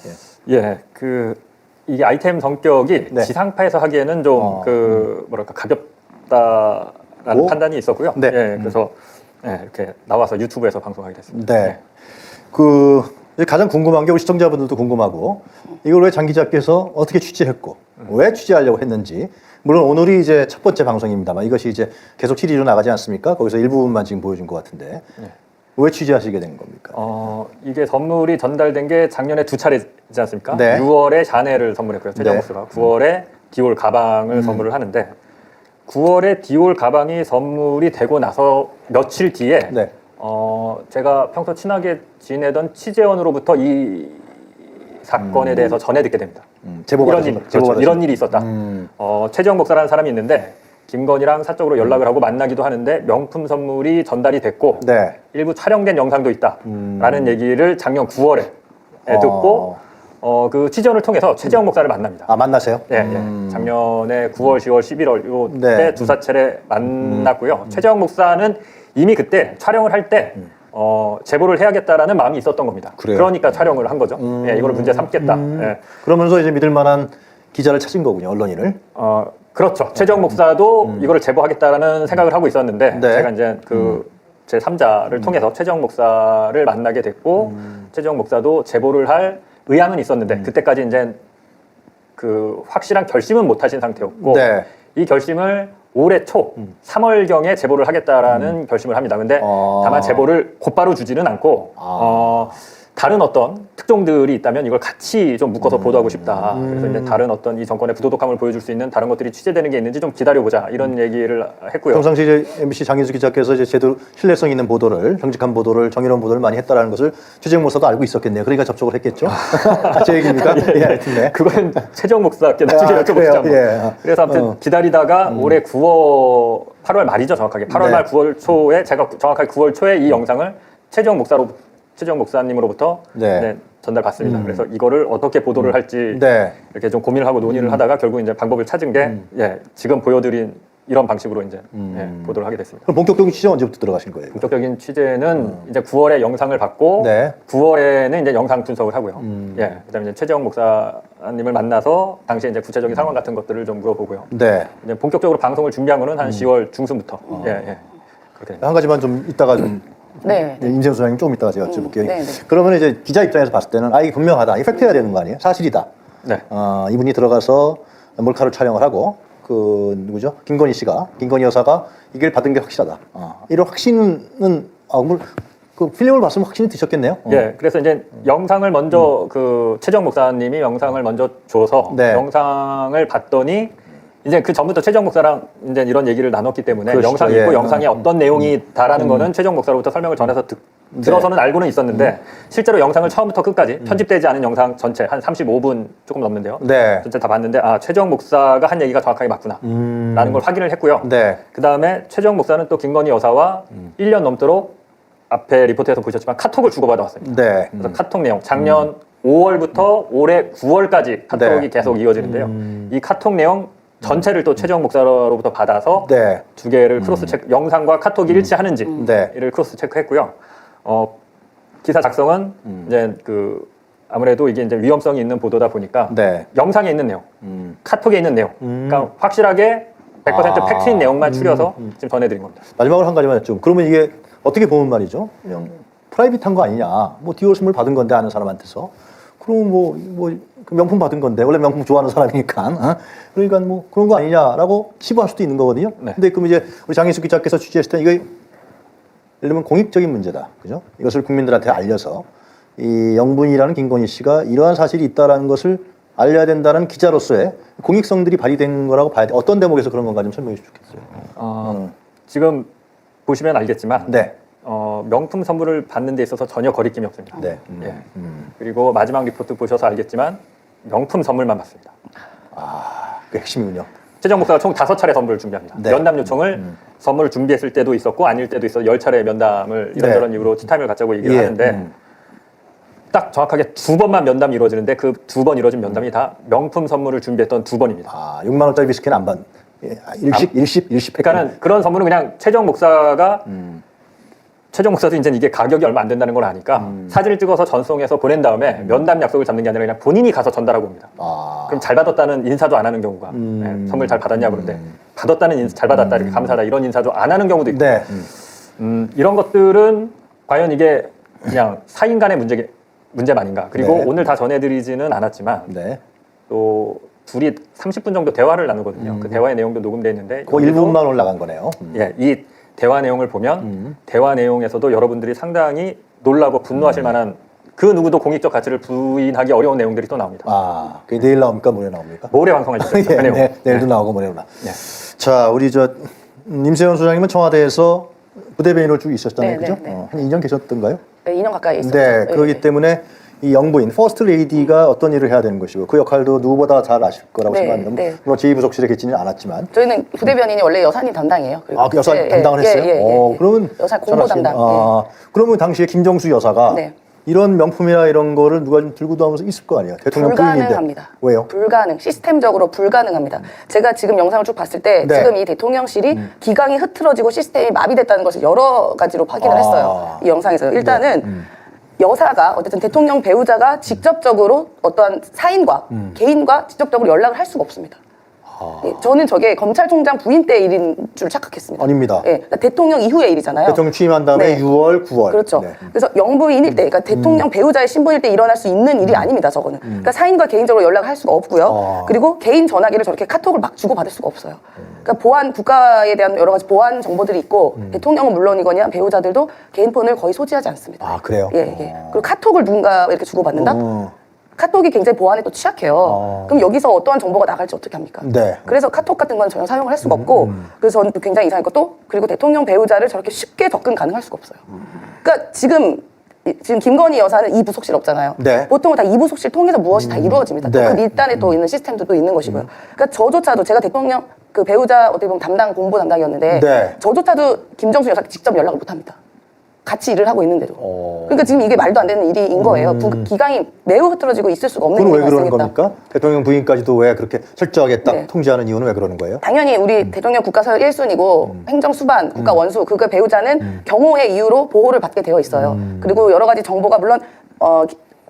이게 아이템 성격이 네. 지상파에서 하기에는 좀 뭐랄까 가볍다라는 판단이 있었고요. 네. 그래서 이렇게 나와서 유튜브에서 방송하게 됐습니다. 네. 이제 가장 궁금한 게 우리 시청자분들도 궁금하고 이걸 왜 장 기자께서 어떻게 취재했고 왜 취재하려고 했는지 물론 오늘이 이제 첫 번째 방송입니다만 이것이 이제 계속 시리즈로 나가지 않습니까? 거기서 일부분만 지금 보여준 것 같은데 왜 취재하시게 된 겁니까? 이게 선물이 전달된 게 작년에 2차례지 않습니까? 네. 6월에 샤넬을 선물했고요. 최정 목수가 9월에 디올 가방을 선물을 하는데 9월에 디올 가방이 선물이 되고 나서 며칠 뒤에 네. 제가 평소 친하게 지내던 취재원으로부터 이 사건에 대해서 전해 듣게 됩니다. 제보가 이런 일이 있었다. 최재형 목사라는 사람이 있는데 김건희랑 사적으로 연락을 하고 만나기도 하는데 명품 선물이 전달이 됐고 네. 일부 촬영된 영상도 있다라는 얘기를 작년 9월에 듣고 그 취재원을 통해서 최재형 목사를 만납니다. 아 만나세요? 작년에 9월, 10월, 11월 요때 네. 두사 차례 만났고요. 최재형 목사는 이미 그때 촬영을 할 때 제보를 해야겠다라는 마음이 있었던 겁니다. 그래요? 그러니까 촬영을 한 거죠. 이거를 문제 삼겠다. 그러면서 이제 믿을 만한 기자를 찾은 거군요, 언론인을. 그렇죠. 최재형 목사도 이거를 제보하겠다라는 생각을 하고 있었는데 네. 제가 이제 제 3자를 통해서 최재형 목사를 만나게 됐고 최재형 목사도 제보를 할 의향은 있었는데 그때까지 이제 그 확실한 결심은 못 하신 상태였고 네. 이 결심을 올해 초 3월경에 제보를 하겠다라는 결심을 합니다. 근데 다만 제보를 곧바로 주지는 않고 다른 어떤 특종들이 있다면 이걸 같이 좀 묶어서 보도하고 싶다. 그래서 이제 다른 어떤 이 정권의 부도덕함을 보여줄 수 있는 다른 것들이 취재되는 게 있는지 좀 기다려보자 이런 얘기를 했고요. 평상시 이제 MBC 장인수 기자께서 이제 제대로 신뢰성 있는 보도를, 정직한 보도를, 정의로운 보도를 많이 했다라는 것을 최재형 목사도 알고 있었겠네요. 그러니까 접촉을 했겠죠. 제 얘기입니까? 하여튼 네. 그건 최재형 목사께 나중에 여쭤보시죠. 한번. 그래서 아무튼 기다리다가 올해 8월 말이죠, 정확하게. 8월 말 9월 초에 제가 정확하게 9월 초에 이 영상을 최재형 목사님으로부터 전달받습니다. 그래서 이거를 어떻게 보도를 할지 이렇게 좀 고민을 하고 논의를 하다가 결국 이제 방법을 찾은 게 지금 보여드린 이런 방식으로 이제 보도를 하게 됐습니다. 그럼 본격적인 취재 언제부터 들어가신 거예요? 본격적인 취재는 이제 9월에 영상을 받고 9월에는 이제 영상 분석을 하고요. 그다음에 이제 최재형 목사님을 만나서 당시에 이제 구체적인 상황 같은 것들을 좀 물어보고요. 이제 본격적으로 방송을 준비한 거는 한 10월 중순부터. 그렇게 한 가지만 좀 이따가 좀 네. 임재수 소장님 조금 이따가 제가 여쭤볼게요. 네. 그러면 이제 기자 입장에서 봤을 때는 이게 분명하다. 이 팩트가 되는 거 아니에요? 사실이다. 이분이 들어가서 몰카를 촬영을 하고 누구죠? 김건희 여사가 이걸 받은 게 확실하다. 이런 확신은 그 필름을 봤으면 확신이 드셨겠네요. 그래서 이제 영상을 먼저 그 최정 목사님이 영상을 먼저 줘서 영상을 봤더니 이제 그 전부터 최정 목사랑 이제 이런 얘기를 나눴기 때문에 영상이 있고 영상에 어떤 내용이다라는 거는 최정 목사로부터 설명을 전해서 들어서는 알고는 있었는데 실제로 영상을 처음부터 끝까지 편집되지 않은 영상 전체 한 35분 조금 넘는데요. 전체 다 봤는데 최정 목사가 한 얘기가 정확하게 맞구나 라는 걸 확인을 했고요. 그 다음에 최정 목사는 또 김건희 여사와 1년 넘도록 앞에 리포트에서 보셨지만 카톡을 주고받아 왔습니다. 그래서 카톡 내용 작년 5월부터 올해 9월까지 카톡이 계속 이어지는데요. 이 카톡 내용 전체를 또 최재형 목사로부터 받아서 두 개를 크로스 체크, 영상과 카톡이 일치하는지 이를 크로스 체크했고요. 기사 작성은 이제 아무래도 이게 이제 위험성이 있는 보도다 보니까 영상에 있는 내용, 카톡에 있는 내용, 그러니까 확실하게 100% 팩트인 내용만 추려서 지금 전해드린 겁니다. 마지막으로 한 가지만 좀 그러면 이게 어떻게 보면 말이죠. 그냥 프라이빗한 거 아니냐. 뭐 디올 선물 받은 건데 아는 사람한테서 그럼 그 명품 받은 건데 원래 명품 좋아하는 사람이니까 그러니까 뭐 그런 거 아니냐라고 치부할 수도 있는 거거든요. 네. 근데 그럼 이제 우리 장인수 기자께서 취재했을 때 이거 예를 들면 공익적인 문제다, 그죠? 이것을 국민들한테 알려서 이 영분이라는 김건희 씨가 이러한 사실이 있다라는 것을 알려야 된다는 기자로서의 공익성들이 발휘된 거라고 봐야 돼. 어떤 대목에서 그런 건가 좀 설명해 주시면 좋겠어요. 지금 보시면 알겠지만 네. 명품 선물을 받는 데 있어서 전혀 거리낌이 없습니다. 네. 예. 그리고 마지막 리포트 보셔서 알겠지만 명품 선물만 받습니다. 그 핵심이군요. 최정 목사가 총 5차례 선물을 준비합니다. 네. 면담 요청을 선물을 준비했을 때도 있었고 아닐 때도 있어 10차례 면담을 이런저런 네. 이유로 티타임을 갖자고 얘기를 예. 하는데 딱 정확하게 2번만 면담이 이루어지는데 그 2번 이루어진 면담이 다 명품 선물을 준비했던 2번입니다. 6만 원짜리 비스킷은 안 받. 일십. 그러니까는 그런 선물은 그냥 최정 목사가 최정 목사도 이제 이게 가격이 얼마 안 된다는 걸 아니까 사진을 찍어서 전송해서 보낸 다음에 면담 약속을 잡는 게 아니라 그냥 본인이 가서 전달하고 옵니다. 그럼 잘 받았다는 인사도 안 하는 경우가 네, 선물 잘 받았냐 그런데 받았다는 인사, 잘 받았다 이렇게 감사하다 이런 인사도 안 하는 경우도 있고 네. 이런 것들은 과연 이게 그냥 사인 간의 문제만인가 그리고 네. 오늘 다 전해드리지는 않았지만 네. 또 둘이 30분 정도 대화를 나누거든요. 그 대화의 내용도 녹음되어 있는데 그 1분만 올라간 거네요. 예, 이 대화 내용을 보면 대화 내용에서도 여러분들이 상당히 놀라고 분노하실 만한 그 누구도 공익적 가치를 부인하기 어려운 내용들이 또 나옵니다. 그게 내일 나옵니까? 모레 나옵니까? 모레 방송할 수 있죠. 예, 그 내용. 내일도 나오고 모레도 나. 네. 자, 우리 임세현 소장님은 청와대에서 부대변인을 쭉 있었잖아요, 네, 그죠? 네, 네. 한 2년 계셨던가요? 네, 2년 가까이 있었죠. 네, 그렇기 때문에 이 영부인, 퍼스트 레이디가 어떤 일을 해야 되는 것이고 그 역할도 누구보다 잘 아실 거라고 네, 생각합니다. 네. 물론 제2부속실에 계시지는 않았지만. 저희는 부대변인이 원래 여사님 담당이에요. 그리고 그 여사 예, 담당을 예, 했어요? 예, 예, 예. 그러면 여사 공보 잘 아시겠네. 담당. 그러면 당시에 김정수 여사가 네. 이런 명품이나 이런 거를 누가 좀 들고 다니면서 있을 거 아니에요? 대통령 부인인데. 불가능합니다. 왜요? 시스템적으로 불가능합니다. 제가 지금 영상을 쭉 봤을 때 네. 지금 이 대통령실이 기강이 흐트러지고 시스템이 마비됐다는 것을 여러 가지로 확인을 했어요. 이 영상에서. 일단은 여사가 어쨌든 대통령 배우자가 직접적으로 어떠한 사인과 개인과 직접적으로 연락을 할 수가 없습니다. 예, 저는 저게 검찰총장 부인 때 일인 줄 착각했습니다. 아닙니다. 예, 그러니까 대통령 이후의 일이잖아요. 대통령 취임한 다음에 네. 6월, 9월. 그렇죠. 네. 그래서 영부인일 때, 그러니까 대통령 배우자의 신분일 때 일어날 수 있는 일이 아닙니다, 저거는. 그러니까 사인과 개인적으로 연락을 할 수가 없고요. 그리고 개인 전화기를 저렇게 카톡을 막 주고받을 수가 없어요. 그러니까 보안, 국가에 대한 여러 가지 보안 정보들이 있고, 대통령은 물론이거냐, 배우자들도 개인 폰을 거의 소지하지 않습니다. 그래요? 예, 예. 그리고 카톡을 누군가 이렇게 주고받는다? 카톡이 굉장히 보안에 또 취약해요. 그럼 여기서 어떠한 정보가 나갈지 어떻게 합니까? 네. 그래서 카톡 같은 건 전혀 사용을 할 수가 없고, 그래서 저는 또 굉장히 이상했고, 또 그리고 대통령 배우자를 저렇게 쉽게 접근 가능할 수가 없어요. 그러니까 지금 김건희 여사는 이 부속실 없잖아요. 네. 보통은 다 이 부속실 통해서 무엇이 다 이루어집니다. 네. 또 그 밑단에 또 있는 시스템도 있는 것이고요. 그러니까 저조차도 제가 대통령 그 배우자 어떻게 보면 담당 공보 담당이었는데, 네. 저조차도 김정수 여사께 직접 연락을 못 합니다. 같이 일을 하고 있는데도. 그러니까 지금 이게 말도 안 되는 일인 거예요. 기강이 매우 흐트러지고 있을 수가 없는 그건 일이 왜 그러는 발생했다. 겁니까? 대통령 부인까지도 왜 그렇게 철저하게 딱 네. 통제하는 이유는 왜 그러는 거예요? 당연히 우리 대통령 국가서열 1순위고 행정수반, 국가 원수, 그거 배우자는 경호의 이유로 보호를 받게 되어 있어요. 그리고 여러 가지 정보가 물론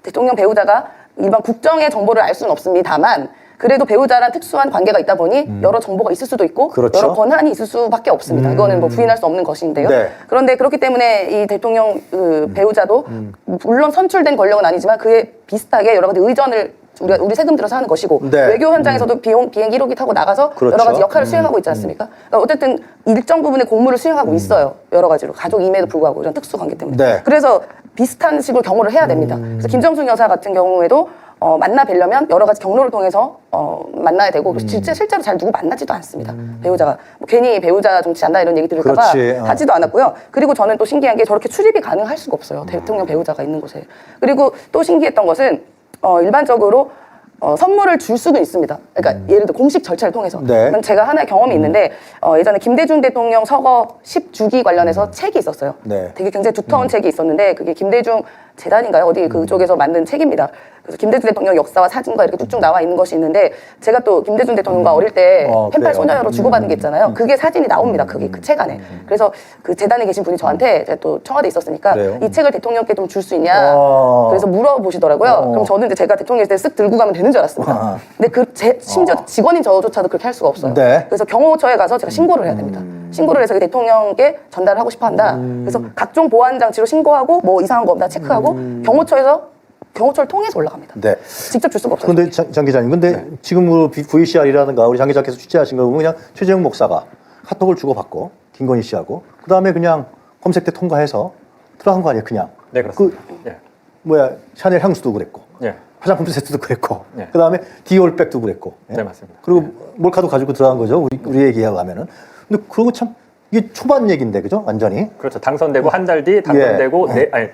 대통령 배우자가 일반 국정의 정보를 알 수는 없습니다만 그래도 배우자랑 특수한 관계가 있다 보니 여러 정보가 있을 수도 있고 그렇죠. 여러 권한이 있을 수밖에 없습니다. 이거는 뭐 부인할 수 없는 것인데요. 네. 그런데 그렇기 때문에 이 대통령 배우자도 물론 선출된 권력은 아니지만 그에 비슷하게 여러 가지 의전을 우리 세금 들어서 하는 것이고 네. 외교 현장에서도 비행기 1호기 타고 나가서 그렇죠. 여러 가지 역할을 수행하고 있지 않습니까? 그러니까 어쨌든 일정 부분의 공무를 수행하고 있어요. 여러 가지로 가족임에도 불구하고 이런 특수 관계 때문에. 네. 그래서 비슷한 식으로 경호를 해야 됩니다. 그래서 김정숙 여사 같은 경우에도 만나 뵈려면 여러 가지 경로를 통해서 만나야 되고 실제로 잘 누구 만나지도 않습니다. 배우자가 뭐 괜히 배우자 정치한다 이런 얘기 들을까 봐 그렇지. 하지도 않았고요. 그리고 저는 또 신기한 게 저렇게 출입이 가능할 수가 없어요. 대통령 배우자가 있는 곳에. 그리고 또 신기했던 것은 일반적으로 선물을 줄 수도 있습니다. 그러니까 예를 들어 공식 절차를 통해서. 네. 제가 하나의 경험이 있는데 예전에 김대중 대통령 서거 10주기 관련해서 책이 있었어요. 네. 되게 굉장히 두터운 책이 있었는데 그게 김대중 재단인가요? 어디 그쪽에서 만든 책입니다. 그래서 김대중 대통령 역사와 사진과 이렇게 쭉쭉 나와 있는 것이 있는데 제가 또 김대중 대통령과 어릴 때 펜팔 그래요? 소녀로 주고받은 게 있잖아요. 그게 사진이 나옵니다. 그게 그 책 안에. 그래서 그 재단에 계신 분이 저한테 제가 또 청와대에 있었으니까 그래요? 이 책을 대통령께 좀 줄 수 있냐. 그래서 물어보시더라고요. 그럼 저는 이제 제가 대통령 있을 때 쓱 들고 가면 되는 줄 알았습니다. 근데 심지어 직원인 저조차도 그렇게 할 수가 없어요. 네. 그래서 경호처에 가서 제가 신고를 해야 됩니다. 신고를 해서 대통령께 전달을 하고 싶어 한다. 그래서 각종 보안 장치로 신고하고 뭐 이상한 거 없나 체크하고 경호처에서 경호처를 통해서 올라갑니다. 네. 직접 줄 수가 없어요. 그런데 장 기자님, 근데 지금 VCR이라든가 우리 장 기자께서 취재하신 거 보면 그냥 최재형 목사가 카톡을 주고받고 김건희 씨하고 그 다음에 그냥 검색대 통과해서 들어간 거 아니에요, 그냥. 네, 그렇습니다. 예. 샤넬 향수도 그랬고, 예. 화장품 세트도 그랬고, 네. 그 다음에 디올백도 그랬고, 예? 네, 맞습니다. 그리고 몰카도 가지고 들어간 거죠, 우리 얘기하고 하면은. 근데 그러고 참 이게 초반 얘기인데, 그죠? 완전히. 그렇죠. 당선되고 한 달 뒤, 당선되고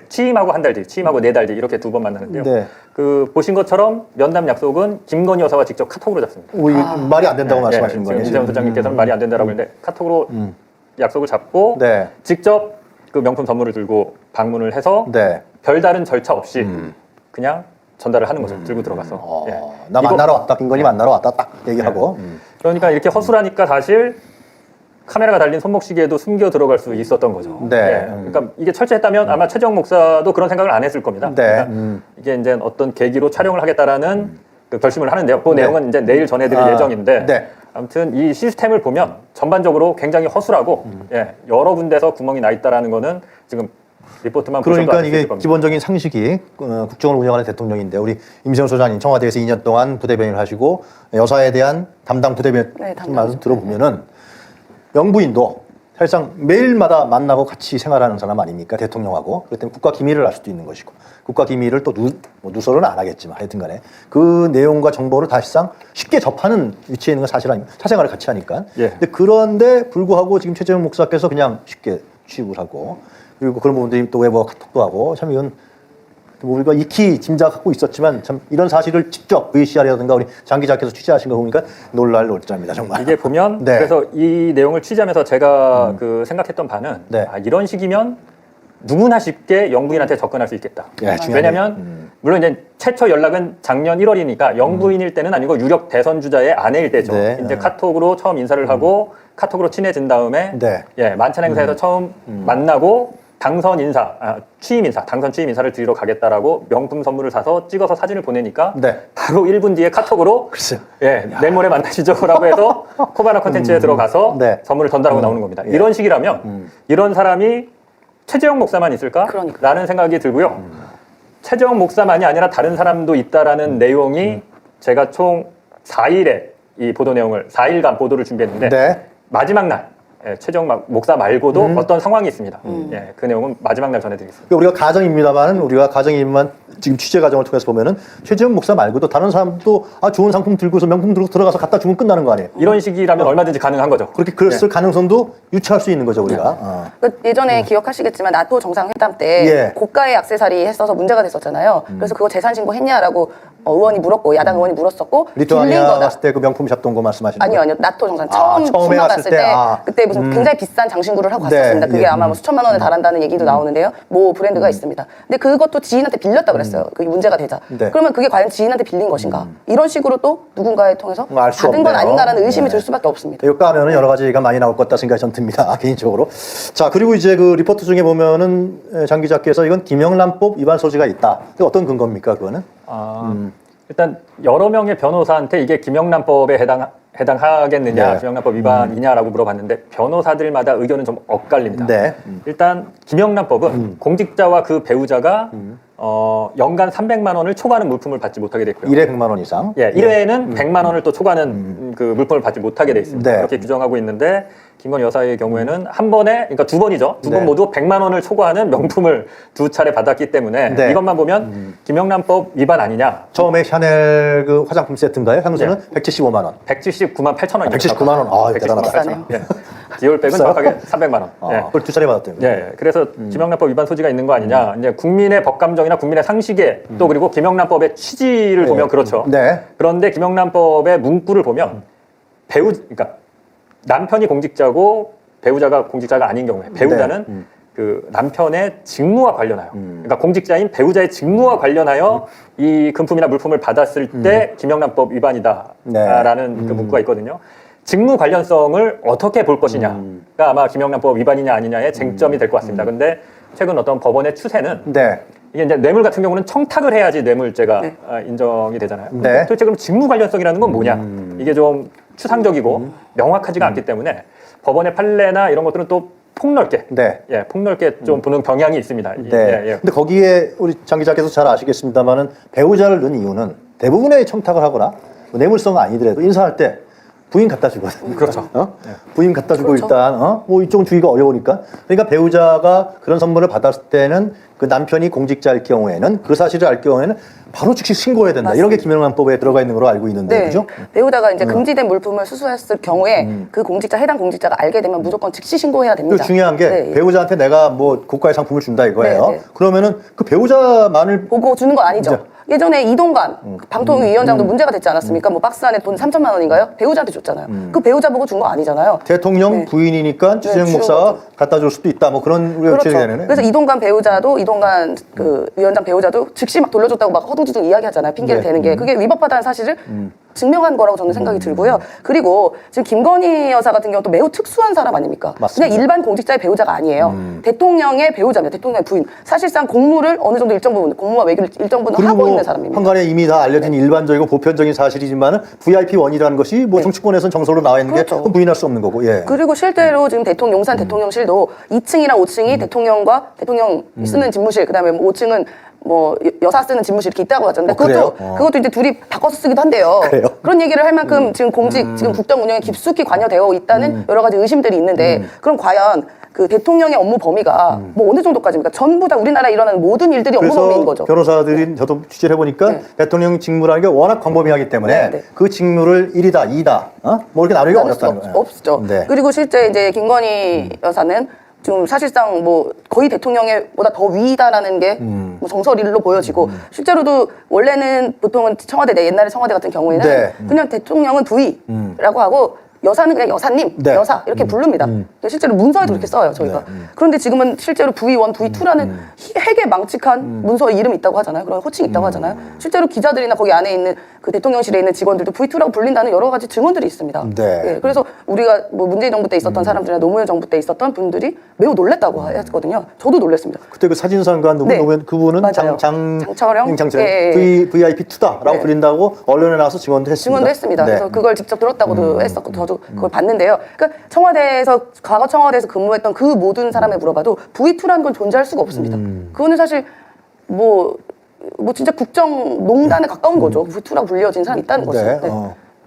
취임하고 한 달 뒤, 취임하고 4달 뒤 이렇게 2번 만나는데요. 네. 그 보신 것처럼 면담 약속은 김건희 여사와 직접 카톡으로 잡습니다. 말이 안 된다고 말씀하시는 지금 거예요. 이재명 소장님께서는 말이 안 된다라고 했는데 카톡으로 약속을 잡고 네. 직접 그 명품 선물을 들고 방문을 해서 네. 별다른 절차 없이 그냥 전달을 하는 거죠. 들고 들어가서. 예. 나 이거- 만나러 왔다, 김건희 만나러 왔다, 딱 얘기하고. 그러니까 이렇게 허술하니까 사실 카메라가 달린 손목시계에도 숨겨 들어갈 수 있었던 거죠. 네. 예. 그러니까 이게 철저했다면 아마 최재형 목사도 그런 생각을 안 했을 겁니다. 네. 그러니까 이게 이제 어떤 계기로 촬영을 하겠다라는 그 결심을 하는데요. 그 네. 내용은 이제 내일 전해드릴 예정인데 네. 아무튼 이 시스템을 보면 전반적으로 굉장히 허술하고 예, 여러 군데서 구멍이 나 있다라는 거는 지금 리포트만 보셔도 그러니까 알 수 있을 이게 겁니다. 기본적인 상식이 국정을 운영하는 대통령인데 우리 임시영 소장님 청와대에서 2년 동안 부대변인을 하시고 여사에 대한 담당 부대변인 네, 담당 말씀 들어보면은 영부인도 사실상 매일마다 만나고 같이 생활하는 사람 아닙니까? 대통령하고. 그렇기 때문에 국가 기밀을 알 수도 있는 것이고 국가 기밀을 또 누설은 안 하겠지만 하여튼 간에 그 내용과 정보를 사실상 쉽게 접하는 위치에 있는 건 사실 아닙니까? 사생활을 같이 하니까. 예. 근데 그런데 불구하고 지금 최재형 목사께서 그냥 쉽게 취입을 하고 그리고 그런 부분들이 또 외부와 카톡도 하고 참 이건 우리가 익히 짐작하고 있었지만 참 이런 사실을 직접 VCR이라든가 우리 장 기자께서 취재하신 거 보니까 놀랄 놀자입니다 정말. 이게 보면 네. 그래서 이 내용을 취재하면서 제가 그 생각했던 바는 네. 이런 식이면 누구나 쉽게 영부인한테 접근할 수 있겠다. 예, 중요하네요. 왜냐하면 물론 이제 최초 연락은 작년 1월이니까 영부인일 때는 아니고 유력 대선 주자의 아내일 때죠. 네. 이제 카톡으로 처음 인사를 하고 카톡으로 친해진 다음에 네. 예, 만찬 행사에서 처음 만나고 당선 인사, 취임 인사, 당선 취임 인사를 드리러 가겠다라고 명품 선물을 사서 찍어서 사진을 보내니까 네. 바로 1분 뒤에 카톡으로 글쎄요. 예, 내일 모레 만나시죠라고 해서 코바나 콘텐츠에 들어가서 네. 선물을 전달하고 나오는 겁니다. 예. 이런 식이라면 이런 사람이 최재형 목사만 있을까? 그러니까요. 라는 생각이 들고요. 최재형 목사만이 아니라 다른 사람도 있다라는 내용이 제가 총 4일의 이 보도 내용을 4일간 보도를 준비했는데 네. 마지막 날 예, 최재형 목사 말고도 어떤 상황이 있습니다. 예, 그 내용은 마지막 날 전해드리겠습니다. 우리가 가정입니다만 우리가 가정이지만 지금 취재 과정을 통해서 보면은 최재형 목사 말고도 다른 사람도 좋은 상품 들고서 명품 들고 들어가서 갖다 주면 끝나는 거 아니에요? 이런 식이라면 얼마든지 가능한 거죠. 그렇게 그랬을 가능성도 유추할 수 있는 거죠 우리가. 예전에 기억하시겠지만 나토 정상회담 때 예. 고가의 액세서리 했어서 문제가 됐었잖아요. 그래서 그거 재산 신고했냐라고 의원이 물었고 야당 의원이 물었었고 빌린 리투아니아 거다. 갔을 때 그 명품샵 동거 말씀하시는 아니요, 거예요? 아니요. 나토 정상 처음 처음에 출마 갔을 갔을 때, 때, 아. 그때 무슨 굉장히 비싼 장신구를 하고 네, 갔었습니다. 그게 예. 아마 뭐 수천만 원에 달한다는 얘기도 나오는데요. 모 브랜드가 있습니다. 근데 그것도 지인한테 빌렸다 그랬어요. 그게 문제가 되자. 네. 그러면 그게 과연 지인한테 빌린 것인가? 이런 식으로 또 누군가에 통해서 알수 받은 건 없네요. 아닌가라는 의심이 네. 들 수밖에 없습니다. 이거 까면은 여러 가지가 많이 나올 것 같다 생각이 전 듭니다. 개인적으로. 자, 그리고 이제 그 리포트 중에 보면은 장 기자께서 이건 김영란법 위반 소지가 있다. 그 어떤 근거입니까, 그거는? 일단 여러 명의 변호사한테 이게 김영란법에 해당하겠느냐, 네. 김영란법 위반이냐라고 물어봤는데 변호사들마다 의견은 좀 엇갈립니다. 네. 일단 김영란법은 공직자와 그 배우자가 연간 300만 원을 초과하는 물품을 받지 못하게 됐고요. 1회 100만 원 이상. 예, 1회에는 100만 원을 또 초과하는 그 물품을 받지 못하게 돼 있습니다. 네. 그렇게 규정하고 있는데 김건희 여사의 경우에는 한 번에, 그러니까 두 번이죠. 두 번 네. 모두 100만 원을 초과하는 명품을 두 차례 받았기 때문에 네. 이것만 보면 김영란법 위반 아니냐. 처음에 샤넬 그 화장품 세트인가요? 향수는 175만 원. 179만 8천 원입니다. 179만 원. 아, 대단하다. 비싸네요. 예. 디올백은 비싸요? 정확하게 300만 원. 예. 그걸 두 차례 받았대요. 예, 그래서 김영란법 위반 소지가 있는 거 아니냐. 이제 국민의 법감정이나 국민의 상식에 또 그리고 김영란법의 취지를 보면 그렇죠. 네. 그런데 김영란법의 문구를 보면 그러니까 남편이 공직자고 배우자가 공직자가 아닌 경우에 배우자는 그 남편의 직무와 관련하여, 그러니까 공직자인 배우자의 직무와 관련하여 이 금품이나 물품을 받았을 때 김영란법 위반이다라는 그 문구가 있거든요. 직무 관련성을 어떻게 볼 것이냐가 아마 김영란법 위반이냐 아니냐의 쟁점이 될 것 같습니다. 근데 최근 어떤 법원의 추세는 네. 이게 이제 뇌물 같은 경우는 청탁을 해야지 뇌물죄가 인정이 되잖아요. 네. 도대체 그럼 직무 관련성이라는 건 뭐냐? 이게 좀 추상적이고 명확하지가 않기 때문에 법원의 판례나 이런 것들은 또 폭넓게, 네. 예, 폭넓게 좀 보는 경향이 있습니다. 네. 예, 예. 근데 거기에 우리 장 기자께서 잘 아시겠습니다만은 배우자를 넣은 이유는 대부분의 청탁을 하거나 뭐 뇌물성 아니더라도 인사할 때 부인 갖다 주거든. 그렇죠. 부인 갖다 주고 그렇죠. 일단 뭐 이쪽은 주기가 어려우니까. 그러니까 배우자가 그런 선물을 받았을 때는 그 남편이 공직자일 경우에는 그 사실을 알 경우에는 바로 즉시 신고해야 된다. 이런 게 김영란법에 들어가 있는 걸로 알고 있는데, 네. 그죠? 배우자가 이제 금지된 물품을 수수했을 경우에 그 해당 공직자가 알게 되면 무조건 즉시 신고해야 됩니다. 그 중요한 게 네. 배우자한테 내가 뭐 고가의 상품을 준다 이거예요. 네, 네. 그러면은 그 배우자만을 보고 주는 건 아니죠. 네. 예전에 이동관 그 방통위원장도 문제가 됐지 않았습니까? 뭐 박스 안에 돈 3천만 원인가요? 배우자한테 줬잖아요. 그 배우자 보고 준 거 아니잖아요. 대통령 네. 부인이니까 주진영 네, 목사가 주는 거죠. 갖다 줄 수도 있다. 뭐 그런 우리가 그렇죠. 되네요. 그래서 이동관 배우자도 이동관 그 위원장 배우자도 즉시 막 돌려줬다고 막 허둥지둥 이야기하잖아요. 핑계를 네. 대는 게 그게 위법하다는 사실을 증명한 거라고 저는 생각이 들고요. 그리고 지금 김건희 여사 같은 경우도 매우 특수한 사람 아닙니까? 맞습니다. 그냥 일반 공직자의 배우자가 아니에요. 대통령의 배우자입니다. 대통령의 부인. 사실상 공무를 어느 정도 일정 부분 공무와 외교를 일정 부분 그리고 하고 뭐 있는 사람입니다. 한간에 이미 다 알려진 일반적이고 보편적인 사실이지만 VIP1이라는 것이 뭐 네. 정치권에서는 정설로 나와 있는 그렇죠. 게 그건 부인할 수 없는 거고. 예. 그리고 실제로 지금 용산 대통령실도 2층이랑 5층이 대통령과 대통령 쓰는 집무실, 그다음에 뭐 5층은 뭐 여사 쓰는 집무실 이렇게 있다고 하잖아요. 그래요? 그것도 이제 둘이 바꿔서 쓰기도 한대요. 그래요? 그런 얘기를 할 만큼 지금 지금 국정 운영에 깊숙이 관여되어 있다는 여러 가지 의심들이 있는데 그럼 과연 그 대통령의 업무 범위가 뭐 어느 정도까지입니까? 전부 다 우리나라에 일어나는 모든 일들이 업무 범위인 그래서 거죠. 변호사들이 저도 취재를 해보니까 네. 대통령 직무라는 게 워낙 광범위하기 때문에 네, 네. 그 직무를 1이다, 2다, 뭐 이렇게 나누기가 나눌 수 어렵다는 거예요. 없죠. 네. 그리고 실제 이제 김건희 여사는 지금 사실상 뭐 거의 대통령보다 더 위다라는 게 뭐 정설일로 보여지고 실제로도 원래는 보통은 청와대 옛날에 청와대 같은 경우에는 네. 그냥 대통령은 부위라고 하고 여사는 그냥 여사님, 네. 여사 이렇게 부릅니다. 실제로 문서에도 그렇게 써요 저희가. 그런데 지금은 실제로 부위1, 부위2라는 핵에 망측한 문서에 이름이 있다고 하잖아요. 그런 호칭이 있다고 하잖아요. 실제로 기자들이나 거기 안에 있는 그 대통령실에 있는 직원들도 부위2라고 불린다는 여러 가지 증언들이 있습니다. 네. 예, 그래서 우리가 뭐 문재인 정부 때 있었던 사람들이나 노무현 정부 때 있었던 분들이 매우 놀랬다고 했거든요. 저도 놀랬습니다. 그때 그 사진상과 네. 노무현 그분은 맞아요. 장철영 예, 예. VIP2다라고 네. 불린다고 언론에 나와서 증언도 했습니다. 증언도 했습니다. 네. 그래서 그걸 직접 들었다고도 했었고 저도 그걸 봤는데요. 그러니까 과거 청와대에서 근무했던 그 모든 사람에 물어봐도 V2라는 건 존재할 수가 없습니다. 그거는 사실 뭐 진짜 국정농단에 가까운 거죠. V2라고 불려진 사람이 있다는 거죠. 네. 네.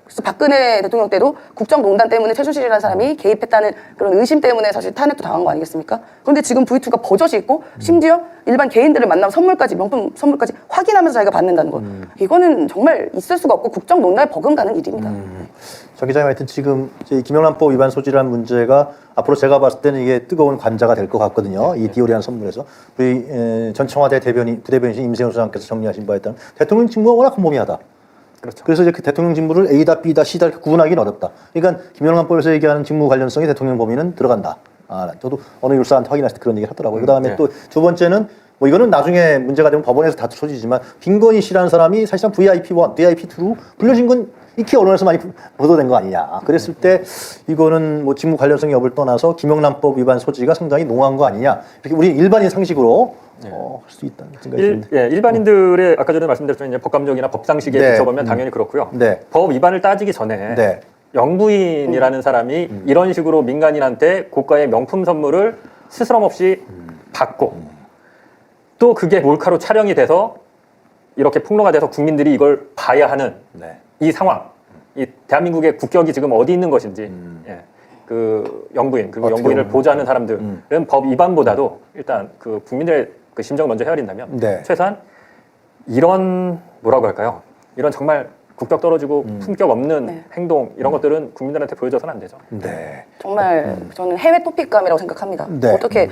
그래서 박근혜 대통령 때도 국정농단 때문에 최순실이라는 사람이 개입했다는 그런 의심 때문에 사실 탄핵도 당한 거 아니겠습니까? 그런데 지금 V2가 버젓이 있고 심지어 일반 개인들을 만나면 선물까지 명품 선물까지 확인하면서 자기가 받는다는 거. 이거는 정말 있을 수가 없고 국정농단에 버금가는 일입니다. 전 기자님 하여튼 지금 이 김영란법 위반 소지라는 문제가 앞으로 제가 봤을 때는 이게 뜨거운 관자가 될 것 같거든요. 이 디오리안 선물에서 우리 전 청와대 부대변인이신 임세훈 소장께서 정리하신 바에 따르면 대통령 직무가 워낙 광범위하다. 그렇죠. 그래서 이제 그 대통령 직무를 A다, B다, C다 이렇게 구분하기는 어렵다. 그러니까 김영란법에서 얘기하는 직무 관련성이 대통령 범위는 들어간다. 저도 어느 율사한테 확인했을 때 그런 얘기를 하더라고요. 그다음에 네. 또 두 번째는 뭐 이거는 나중에 문제가 되면 법원에서 다툴 소지지만 김건희 씨라는 사람이 사실상 VIP1, VIP2로 불려진 건 익히 언론에서 많이 보도된 거 아니냐. 그랬을 때 이거는 뭐 직무 관련성이 여부를 떠나서 김영란법 위반 소지가 상당히 농후한 거 아니냐. 이렇게 우리 일반인 상식으로 할 수 있다는 생각이 듭니다. 일반인들의 아까 전에 말씀드렸지만 이제 법감정이나 법상식에 네. 비춰보면 당연히 그렇고요. 네. 법 위반을 따지기 전에 네. 영부인이라는 사람이 이런 식으로 민간인한테 고가의 명품 선물을 스스럼 없이 받고 또 그게 몰카로 촬영이 돼서 이렇게 폭로가 돼서 국민들이 이걸 봐야 하는 네. 이 상황, 이 대한민국의 국격이 지금 어디 있는 것인지, 그 영부인 그리고 어떻게 영부인을 보면. 보좌하는 사람들은 법 위반보다도 일단 그 국민들의 그 심정을 먼저 헤아린다면 네. 최소한 이런 뭐라고 할까요? 이런 정말 국격 떨어지고 품격 없는 네. 행동 이런 것들은 국민들한테 보여줘서는 안 되죠. 네. 정말 저는 해외 토픽감이라고 생각합니다. 네. 어떻게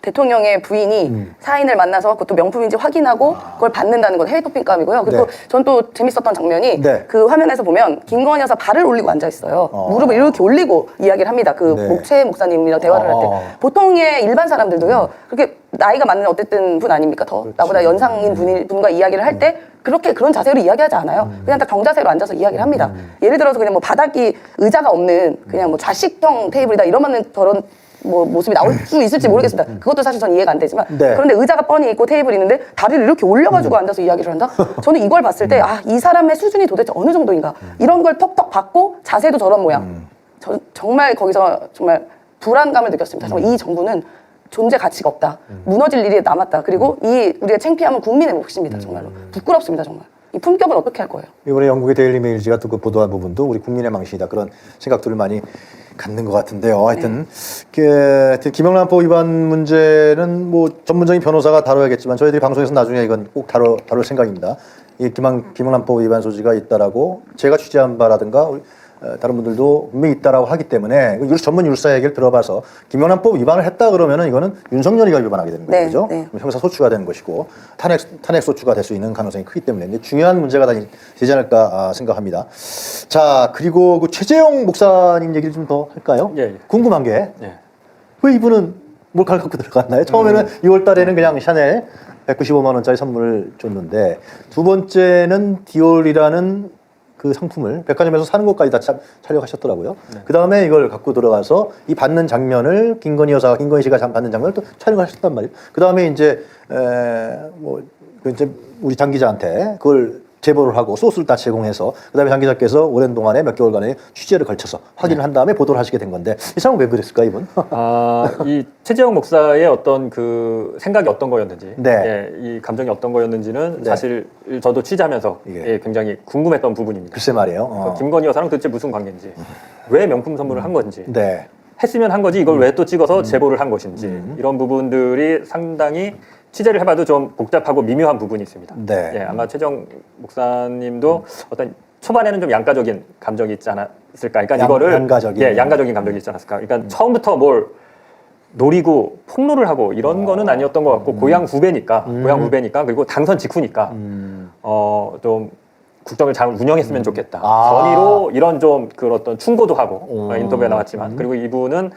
대통령의 부인이 사인을 만나서 그것도 명품인지 확인하고 그걸 받는다는 건 해외 토픽감이고요. 그리고 네. 전 또 재밌었던 장면이 네. 그 화면에서 보면 김건희 여사 발을 올리고 앉아 있어요. 무릎을 이렇게 올리고 이야기를 합니다. 그 네. 목채 목사님이랑 대화를 할 때 보통의 일반 사람들도요. 그렇게 나이가 많은 어쨌든 분 아닙니까? 더 나보다 연상인 분과 이야기를 할 때 그렇게 그런 자세로 이야기하지 않아요. 그냥 다 정자세로 앉아서 이야기를 합니다. 예를 들어서 그냥 뭐 바닥이 의자가 없는 그냥 뭐 좌식형 테이블이다 이러면은 저런 뭐 모습이 나올 수 있을지 모르겠습니다. 그것도 사실 전 이해가 안 되지만 네. 그런데 의자가 뻔히 있고 테이블이 있는데 다리를 이렇게 올려가지고 앉아서 이야기를 한다? 저는 이걸 봤을 때 이 사람의 수준이 도대체 어느 정도인가 이런 걸 톡톡 받고 자세도 저런 모양. 정말 거기서 정말 불안감을 느꼈습니다. 정말 이 정부는 존재 가치가 없다. 무너질 일이 남았다. 그리고 이 우리의 창피함은 국민의 몫입니다. 정말로. 부끄럽습니다. 정말. 이 품격은 어떻게 할 거예요? 이번에 영국의 데일리 메일지가 또 그 보도한 부분도 우리 국민의 망신이다 그런 생각들을 많이 갖는 것 같은데요. 하여튼 김영란법 위반 문제는 뭐 전문적인 변호사가 다뤄야겠지만 저희들이 방송에서 나중에 이건 꼭 다룰 생각입니다. 이 김영란법 위반 소지가 있다라고 제가 취재한 바라든가 다른 분들도 분명히 있다라고 하기 때문에 전문 율사 얘기를 들어봐서 김영란법 위반을 했다 그러면은 이거는 윤석열이가 위반하게 되는 거죠. 그죠? 네. 그럼 형사 소추가 되는 것이고 탄핵 소추가 될 수 있는 가능성이 크기 때문에 이제 중요한 문제가 되지 않을까 생각합니다. 자, 그리고 그 최재형 목사님 얘기를 좀 더 할까요? 예. 궁금한 게 왜 예. 이분은 몰카를 갖고 들어갔나요? 처음에는 6월 달에는 그냥 샤넬 195만 원짜리 선물을 줬는데 두 번째는 디올이라는 그 상품을 백화점에서 사는 것까지 다 촬영하셨더라고요. 그 다음에 이걸 갖고 들어가서 이 받는 장면을 김건희 씨가 받는 장면을 또 촬영하셨단 말이에요. 그 다음에 이제 이제 우리 장 기자한테 그걸 제보를 하고 소스를 다 제공해서 그다음에 장 기자께서 오랜 동안에 몇 개월간의 취재를 걸쳐서 확인을 한 다음에 보도를 하시게 된 건데 이 사람은 왜 그랬을까 이분? 이 최재형 목사의 어떤 그 생각이 어떤 거였는지, 네. 예, 이 감정이 어떤 거였는지는 네. 사실 저도 취재하면서 예. 굉장히 궁금했던 부분입니다. 글쎄 말이에요. 김건희 여사랑 도대체 무슨 관계인지, 왜 명품 선물을 한 건지, 네. 했으면 한 거지 이걸 왜 또 찍어서 제보를 한 것인지 이런 부분들이 상당히 취재를 해봐도 좀 복잡하고 미묘한 부분이 있습니다. 네. 예, 아마 최정 목사님도 어떤 초반에는 좀 양가적인 감정이 있지 않았을까. 그러니까 이거를 양가적인 감정이 있지 않았을까. 그러니까 처음부터 뭘 노리고 폭로를 하고 이런 거는 아니었던 것 같고 고향 후배니까 그리고 당선 직후니까 좀 국정을 잘 운영했으면 좋겠다. 선의로 이런 좀 그 어떤 충고도 하고 인터뷰에 나왔지만 그리고 이분은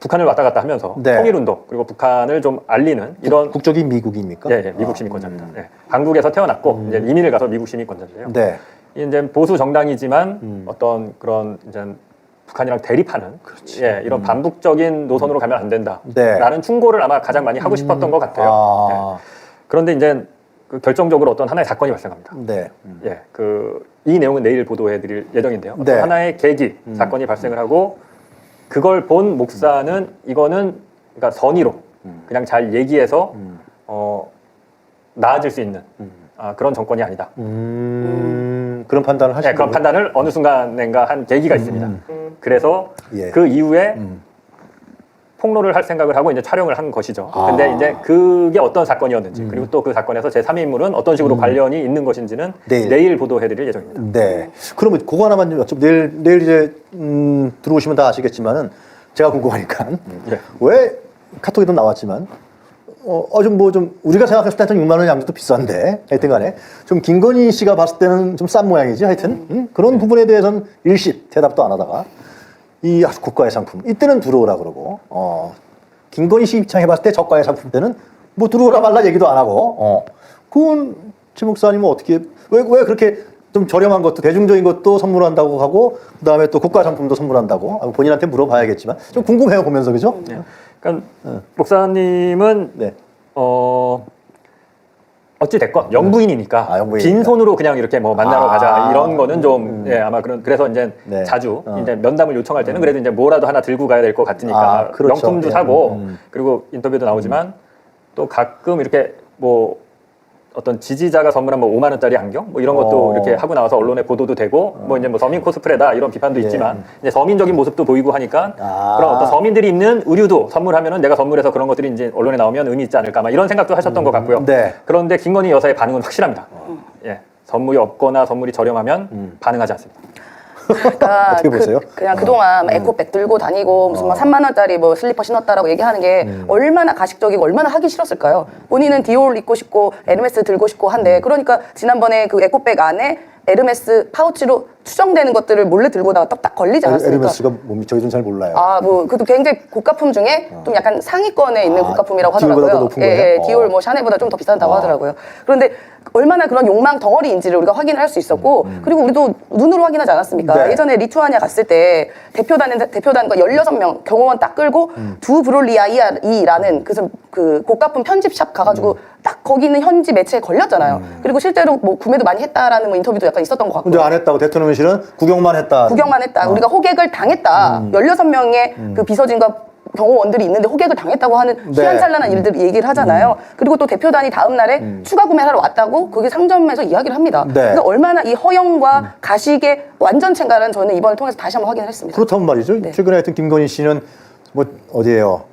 북한을 왔다 갔다 하면서 네. 통일운동 그리고 북한을 좀 알리는 이런 국적이 미국입니까? 예, 미국 시민권자입니다. 예, 한국에서 태어났고 이제 이민을 가서 미국 시민권자인데요. 네. 이제 보수 정당이지만 어떤 그런 이제 북한이랑 대립하는 이런 반북적인 노선으로 가면 안 된다라는 네. 충고를 아마 가장 많이 하고 싶었던 것 같아요. 예. 그런데 이제 그 결정적으로 어떤 하나의 사건이 발생합니다. 네. 예, 이 내용은 내일 보도해드릴 예정인데요. 네. 어떤 하나의 계기 사건이 발생을 하고 그걸 본 목사는 이거는 그러니까 선의로 그냥 잘 얘기해서 나아질 수 있는 그런 정권이 아니다. 그런 판단을 하시고 그런 판단을 어느 순간인가 한 계기가 있습니다. 그래서 예. 그 이후에 폭로를 할 생각을 하고 이제 촬영을 한 것이죠. 근데 이제 그게 어떤 사건이었는지 그리고 또 그 사건에서 제3의 인물은 어떤 식으로 관련이 있는 것인지는 내일 보도해드릴 예정입니다. 네. 그러면 그거 하나만 좀 여쭤. 내일 이제 들어오시면 다 아시겠지만은 제가 궁금하니까 왜 카톡에도 나왔지만 좀 우리가 생각했을 때 한 6만 원 양도 비싼데 하여튼간에 좀 김건희 씨가 봤을 때는 좀 싼 모양이지 하여튼 그런 부분에 대해서는 일십 대답도 안 하다가 이 아주 고가의 상품 이때는 들어오라 그러고 김건희 씨 입장에 봤을 때 저가의 상품 때는 뭐 들어오라 말라 얘기도 안 하고 그건 최 목사님은 어떻게 왜 그렇게 좀 저렴한 것도 대중적인 것도 선물한다고 하고 그다음에 또 고가 상품도 선물한다고 본인한테 물어봐야겠지만 좀 궁금해요 보면서 그죠? 그러니까 목사님은 네. 어찌 됐건 영부인이니까 영부인이니까. 빈손으로 그냥 이렇게 뭐 만나러 가자 이런 거는 좀 아마 그래서 이제 네. 자주 이제 면담을 요청할 때는 그래도 이제 뭐라도 하나 들고 가야 될 것 같으니까 그렇죠. 명품도 사고 그리고 인터뷰도 나오지만 또 가끔 이렇게 뭐 어떤 지지자가 선물한 뭐 5만 원짜리 안경 뭐 이런 것도 이렇게 하고 나와서 언론에 보도도 되고 뭐 이제 뭐 서민 코스프레다 이런 비판도 있지만 이제 서민적인 모습도 보이고 하니까 그런 어떤 서민들이 입는 의류도 선물하면은 내가 선물해서 그런 것들이 이제 언론에 나오면 의미 있지 않을까 막 이런 생각도 하셨던 것 같고요. 네. 그런데 김건희 여사의 반응은 확실합니다. 예, 선물이 없거나 선물이 저렴하면 반응하지 않습니다. 그러니까 어떻게 보세요? 그냥 그동안 에코백 들고 다니고 무슨 막 3만 원짜리 뭐 슬리퍼 신었다라고 얘기하는 게 얼마나 가식적이고 얼마나 하기 싫었을까요? 본인은 디올 입고 싶고 에르메스 들고 싶고 한데 그러니까 지난번에 그 에코백 안에 에르메스 파우치로 추정되는 것들을 몰래 들고 다가 딱 걸리지 않았습니까? 에르메스가 뭡니까? 저희 좀 잘 몰라요. 그것도 굉장히 고가품 중에 좀 약간 상위권에 있는 고가품이라고 디올보다 하더라고요. 더 높은 거예요? 디올 뭐 샤넬보다 좀 더 비싼다고 하더라고요. 그런데 얼마나 그런 욕망 덩어리인지를 우리가 확인을 할 수 있었고 그리고 우리도 눈으로 확인하지 않았습니까? 네. 예전에 리투아니아 갔을 때 대표단과 16명 경호원 딱 끌고 두 브롤리아이라는 그 고가품 편집샵 가가지고 딱 거기 있는 현지 매체에 걸렸잖아요. 그리고 실제로 뭐 구매도 많이 했다라는 뭐 인터뷰도 약간 있었던 것 같고. 근데 안 했다고 대통령실은 구경만 했다. 구경만 했다. 우리가 호객을 당했다. 16명의 그 비서진과 경호원들이 있는데 호객을 당했다고 하는 네. 희한찬란한 일들 얘기를 하잖아요. 그리고 또 대표단이 다음 날에 추가 구매를 하러 왔다고 거기 상점에서 이야기를 합니다. 네. 그러니까 얼마나 이 허영과 가식의 완전체인가를 저는 이번을 통해서 다시 한번 확인을 했습니다. 그렇다면 말이죠. 네. 최근에 하여튼 김건희 씨는 뭐 어디에요?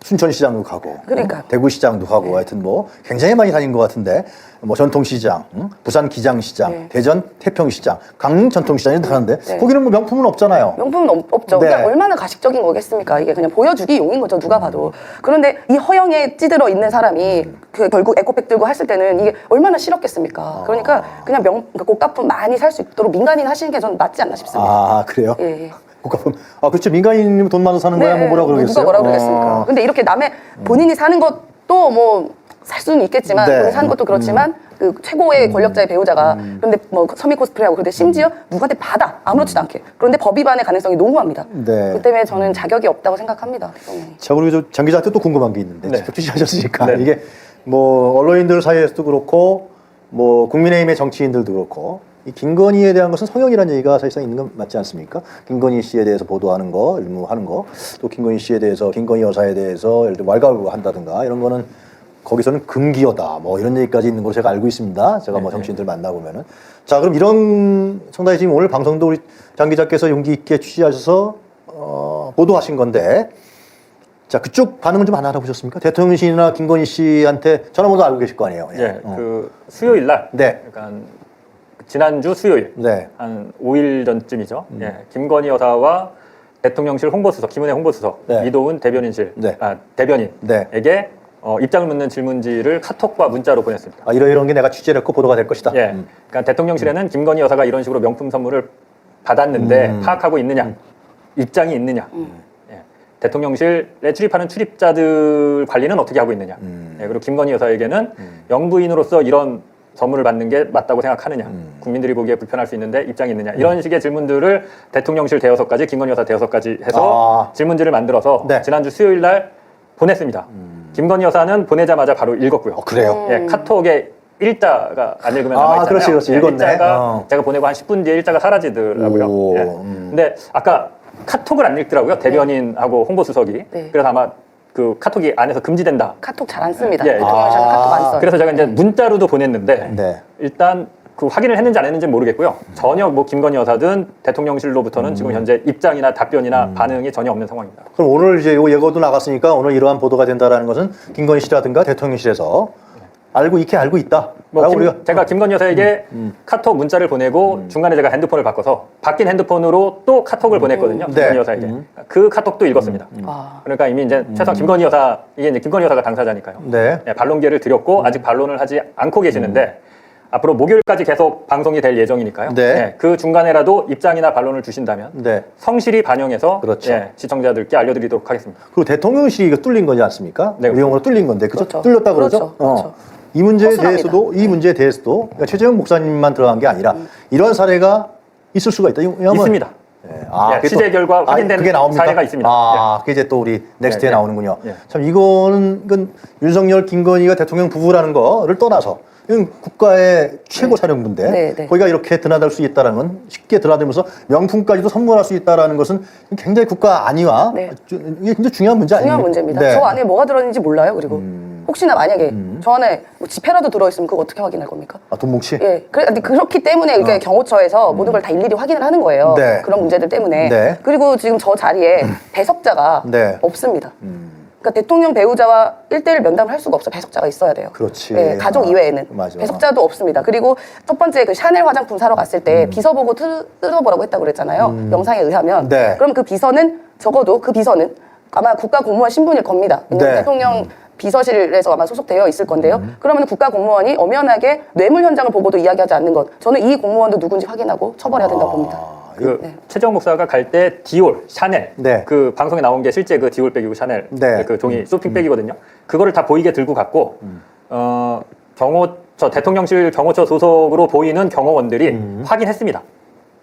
순천시장도 가고, 그러니까요. 대구시장도 가고, 하여튼 뭐 굉장히 많이 다닌 것 같은데, 뭐 전통시장, 부산 기장시장, 네. 대전 태평시장, 강릉 전통시장이 가는데 네. 거기는 뭐 명품은 없잖아요. 명품은 없죠. 네. 그러니까 얼마나 가식적인 거겠습니까? 이게 그냥 보여주기 용인 거죠. 누가 봐도. 그런데 이 허영에 찌들어 있는 사람이 그 결국 에코백 들고 했을 때는 이게 얼마나 싫었겠습니까? 그러니까 그냥 그러니까 고가품 많이 살 수 있도록 민간인 하시는 게 저는 맞지 않나 싶습니다. 아, 그래요? 예, 예. 국가품. 아, 그렇죠. 민간인이면 돈 많아서 사는 거야? 뭐 뭐라 그러겠어요? 누가 뭐라 그러겠습니까? 근데 이렇게 남의 본인이 사는 것도 뭐 살 수는 있겠지만 네. 본인이 사는 것도 그렇지만 그 최고의 권력자의 배우자가 그런데 뭐 서미 코스프레하고 그런데 심지어 누구한테 받아 아무렇지도 않게 그런데 법 위반의 가능성이 농후합니다. 네. 그 때문에 저는 자격이 없다고 생각합니다. 대통령이. 자, 그리고 장 기자한테 또 궁금한 게 있는데, 네. 직접 취재하셨으니까. 네. 이게 뭐 언론인들 사이에서도 그렇고, 뭐 국민의힘의 정치인들도 그렇고, 이 김건희에 대한 것은 성형이라는 얘기가 사실상 있는 건 맞지 않습니까? 김건희 씨에 대해서 보도하는 거, 일무하는 거, 또 김건희 씨에 대해서, 김건희 여사에 대해서 예를 들어 왈가왈부한다든가 이런 거는 거기서는 금기어다. 뭐 이런 얘기까지 있는 걸로 제가 알고 있습니다. 제가 뭐 정치인들 만나보면은. 자, 그럼 이런 상당히 지금 오늘 방송도 우리 장 기자께서 용기 있게 취재하셔서 보도하신 건데, 자, 그쪽 반응은 좀 안 알아보셨습니까? 대통령실이나 김건희 씨한테 전화번호 알고 계실 거 아니에요? 예, 그 수요일 날, 네. 약간 지난주 수요일, 네. 한 5일 전쯤이죠. 예, 김건희 여사와 대통령실 홍보수석, 김은혜 홍보수석, 네. 이도훈 대변인실, 네. 대변인에게 네. 입장을 묻는 질문지를 카톡과 문자로 보냈습니다. 아, 이런 게 내가 취재를 했고 보도가 될 것이다. 예, 그러니까 대통령실에는 김건희 여사가 이런 식으로 명품 선물을 받았는데 파악하고 있느냐, 입장이 있느냐, 예, 대통령실에 출입하는 출입자들 관리는 어떻게 하고 있느냐, 예, 그리고 김건희 여사에게는 영부인으로서 이런 선물을 받는 게 맞다고 생각하느냐, 국민들이 보기에 불편할 수 있는데 입장이 있느냐, 이런 식의 질문들을 대통령실 대여섯까지, 김건희 여사 대여섯까지 해서 질문지를 만들어서 네. 지난주 수요일 날 보냈습니다. 김건희 여사는 보내자마자 바로 읽었고요. 그래요? 예, 카톡에 일자가 안 읽으면 아, 남아있잖아요. 그렇지. 예, 읽었네. 일자가 제가 보내고 한 10분 뒤에 일자가 사라지더라고요. 오, 예. 근데 아까 카톡을 안 읽더라고요. 대변인하고 홍보수석이. 네. 그래서 아마 그 카톡이 안에서 금지된다. 카톡 잘 안 씁니다. 예, 대통령실은 카톡 안 써요. 그래서 제가 이제 문자로도 보냈는데 네. 일단 그 확인을 했는지 안 했는지 모르겠고요. 전혀 뭐 김건희 여사든 대통령실로부터는 지금 현재 입장이나 답변이나 반응이 전혀 없는 상황입니다. 그럼 오늘 이제 요 예고도 나갔으니까 오늘 이러한 보도가 된다라는 것은 김건희 씨라든가 대통령실에서 알고 있다. 뭐 우리가 제가 김건희 여사에게 카톡 문자를 보내고 중간에 제가 핸드폰을 바꿔서 바뀐 핸드폰으로 또 카톡을 보냈거든요. 김건희 네. 여사에게. 그 카톡도 읽었습니다. 아. 그러니까 이미 이제 최소한 김건희 여사, 이게 이제 김건희 여사가 당사자니까요. 네. 예, 반론 기회를 드렸고 아직 반론을 하지 않고 계시는데 앞으로 목요일까지 계속 방송이 될 예정이니까요. 네. 예, 그 중간에라도 입장이나 반론을 주신다면 네. 성실히 반영해서 그렇죠. 예, 시청자들께 알려드리도록 하겠습니다. 그리고 대통령실이 이거 뚫린 거지 않습니까? 네. 우리 용어로 뚫린 건데, 그죠? 그렇죠. 뚫렸다 그러죠? 그렇죠. 이 문제에 허술합니다. 대해서도 이 문제에 대해서도 그러니까 최재형 목사님만 들어간 게 아니라 이런 사례가 있을 수가 있다. 있습니다. 예. 예, 그게 취재 결과 확인된 그게 나옵니까? 사례가 있습니다. 그게 이제 또 우리 넥스트에 예, 예. 나오는군요. 예. 참 이거는 윤석열, 김건희가 대통령 부부라는 거를 떠나서 이건 국가의 최고 사령부인데 네, 네. 거기가 이렇게 드나들 수 있다는 건 쉽게 드나들면서 명품까지도 선물할 수 있다는 것은 굉장히 국가 안위와 네. 이게 굉장히 중요한 문제 아닙니까? 중요한 문제입니다. 네. 저 안에 뭐가 들어있는지 몰라요. 그리고 혹시나 만약에 저 안에 뭐 지폐라도 들어있으면 그거 어떻게 확인할 겁니까? 아, 돈 뭉치? 예, 근데 그렇기 때문에 이게 경호처에서 모든 걸 다 일일이 확인을 하는 거예요. 네. 그런 문제들 때문에. 네. 그리고 지금 저 자리에 배석자가 네. 없습니다. 그러니까 대통령 배우자와 1대1 면담을 할 수가 없어요. 배석자가 있어야 돼요. 그렇지. 예, 가족 이외에는. 맞아. 배석자도 없습니다. 그리고 첫 번째 그 샤넬 화장품 사러 갔을 때 비서 보고 뜯어보라고 했다고 그랬잖아요. 영상에 의하면. 네. 그럼 그 비서는 적어도 그 비서는 아마 국가 공무원 신분일 겁니다. 왜냐면 네. 대통령 비서실에서 아마 소속되어 있을 건데요. 그러면 국가 공무원이 엄연하게 뇌물 현장을 보고도 이야기하지 않는 것. 저는 이 공무원도 누군지 확인하고 처벌해야 된다고 봅니다. 그 네. 최재형 목사가 갈 때 디올, 샤넬 네. 그 방송에 나온 게 실제 그 디올 백이고 샤넬 네. 그 종이 쇼핑백이거든요. 그거를 다 보이게 들고 갔고 경호처 대통령실 경호처 소속으로 보이는 경호원들이 확인했습니다.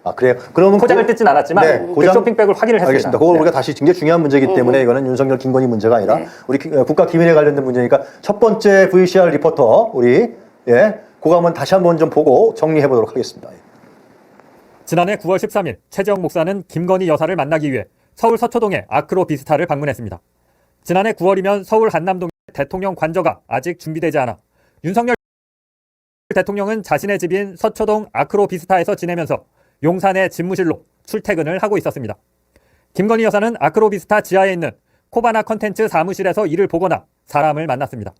아, 그래요? 그러면 포장을 뜯진 않았지만 네, 그 쇼핑백을 확인을 했습니다. 알겠습니다. 그걸 네. 우리가 다시 굉장히 중요한 문제이기 때문에 이거는 윤석열, 김건희 문제가 아니라 네. 우리 국가 기밀에 관련된 문제니까 첫 번째 VCR 리포터 우리 그거 한번 다시 한번 좀 보고 정리해 보도록 하겠습니다. 지난해 9월 13일 최재형 목사는 김건희 여사를 만나기 위해 서울 서초동의 아크로 비스타를 방문했습니다. 지난해 9월이면 서울 한남동의 대통령 관저가 아직 준비되지 않아 윤석열 대통령은 자신의 집인 서초동 아크로 비스타에서 지내면서 용산의 집무실로 출퇴근을 하고 있었습니다. 김건희 여사는 아크로 비스타 지하에 있는 코바나 컨텐츠 사무실에서 일을 보거나 사람을 만났습니다.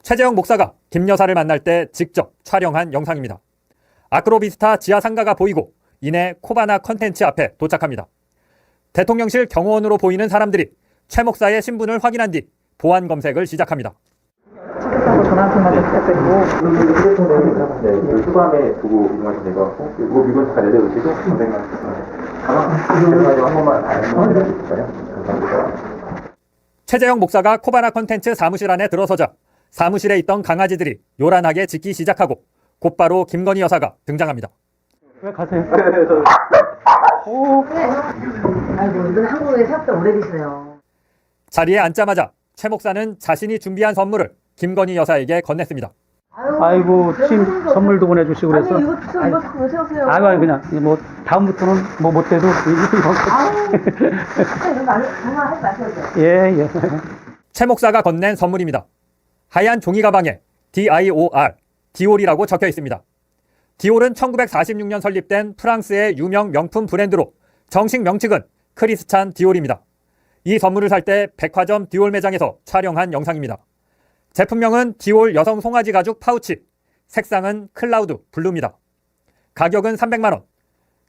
최재형 목사가 김 여사를 만날 때 직접 촬영한 영상입니다. 아크로 비스타 지하 상가가 보이고 이내 코바나 컨텐츠 앞에 도착합니다. 대통령실 경호원으로 보이는 사람들이 최 목사의 신분을 확인한 뒤 보안 검색을 시작합니다. 네, 휴감에 두고 이동하시면 될 것 같고, 그리고 미군 잠깐 내려오시고, 선생님, 가방, 한 번만 안내해 주실까요? 감사합니다. 최재형 목사가 코바나 컨텐츠 사무실 안에 들어서자 사무실에 있던 강아지들이 요란하게 짖기 시작하고 곧바로 김건희 여사가 등장합니다. 왜 가세요? 아이고, 이분 한국에 생각보다 오래되시네요. 자리에 앉자마자 최 목사는 자신이 준비한 선물을 김건희 여사에게 건넸습니다. 아이고, 친 선물도 보내주시고 그래서. 아니, 이거 자꾸 왜 세우세요? 아이고, 그냥, 뭐, 다음부터는 뭐 못해도, 정말 하지 마세요. 예. 최 목사가 건넨 선물입니다. 하얀 종이 가방에 DIOR, 디올이라고 적혀 있습니다. 디올은 1946년 설립된 프랑스의 유명 명품 브랜드로 정식 명칭은 크리스찬 디올입니다. 이 선물을 살 때 백화점 디올 매장에서 촬영한 영상입니다. 제품명은 디올 여성 송아지 가죽 파우치, 색상은 클라우드 블루입니다. 가격은 300만 원.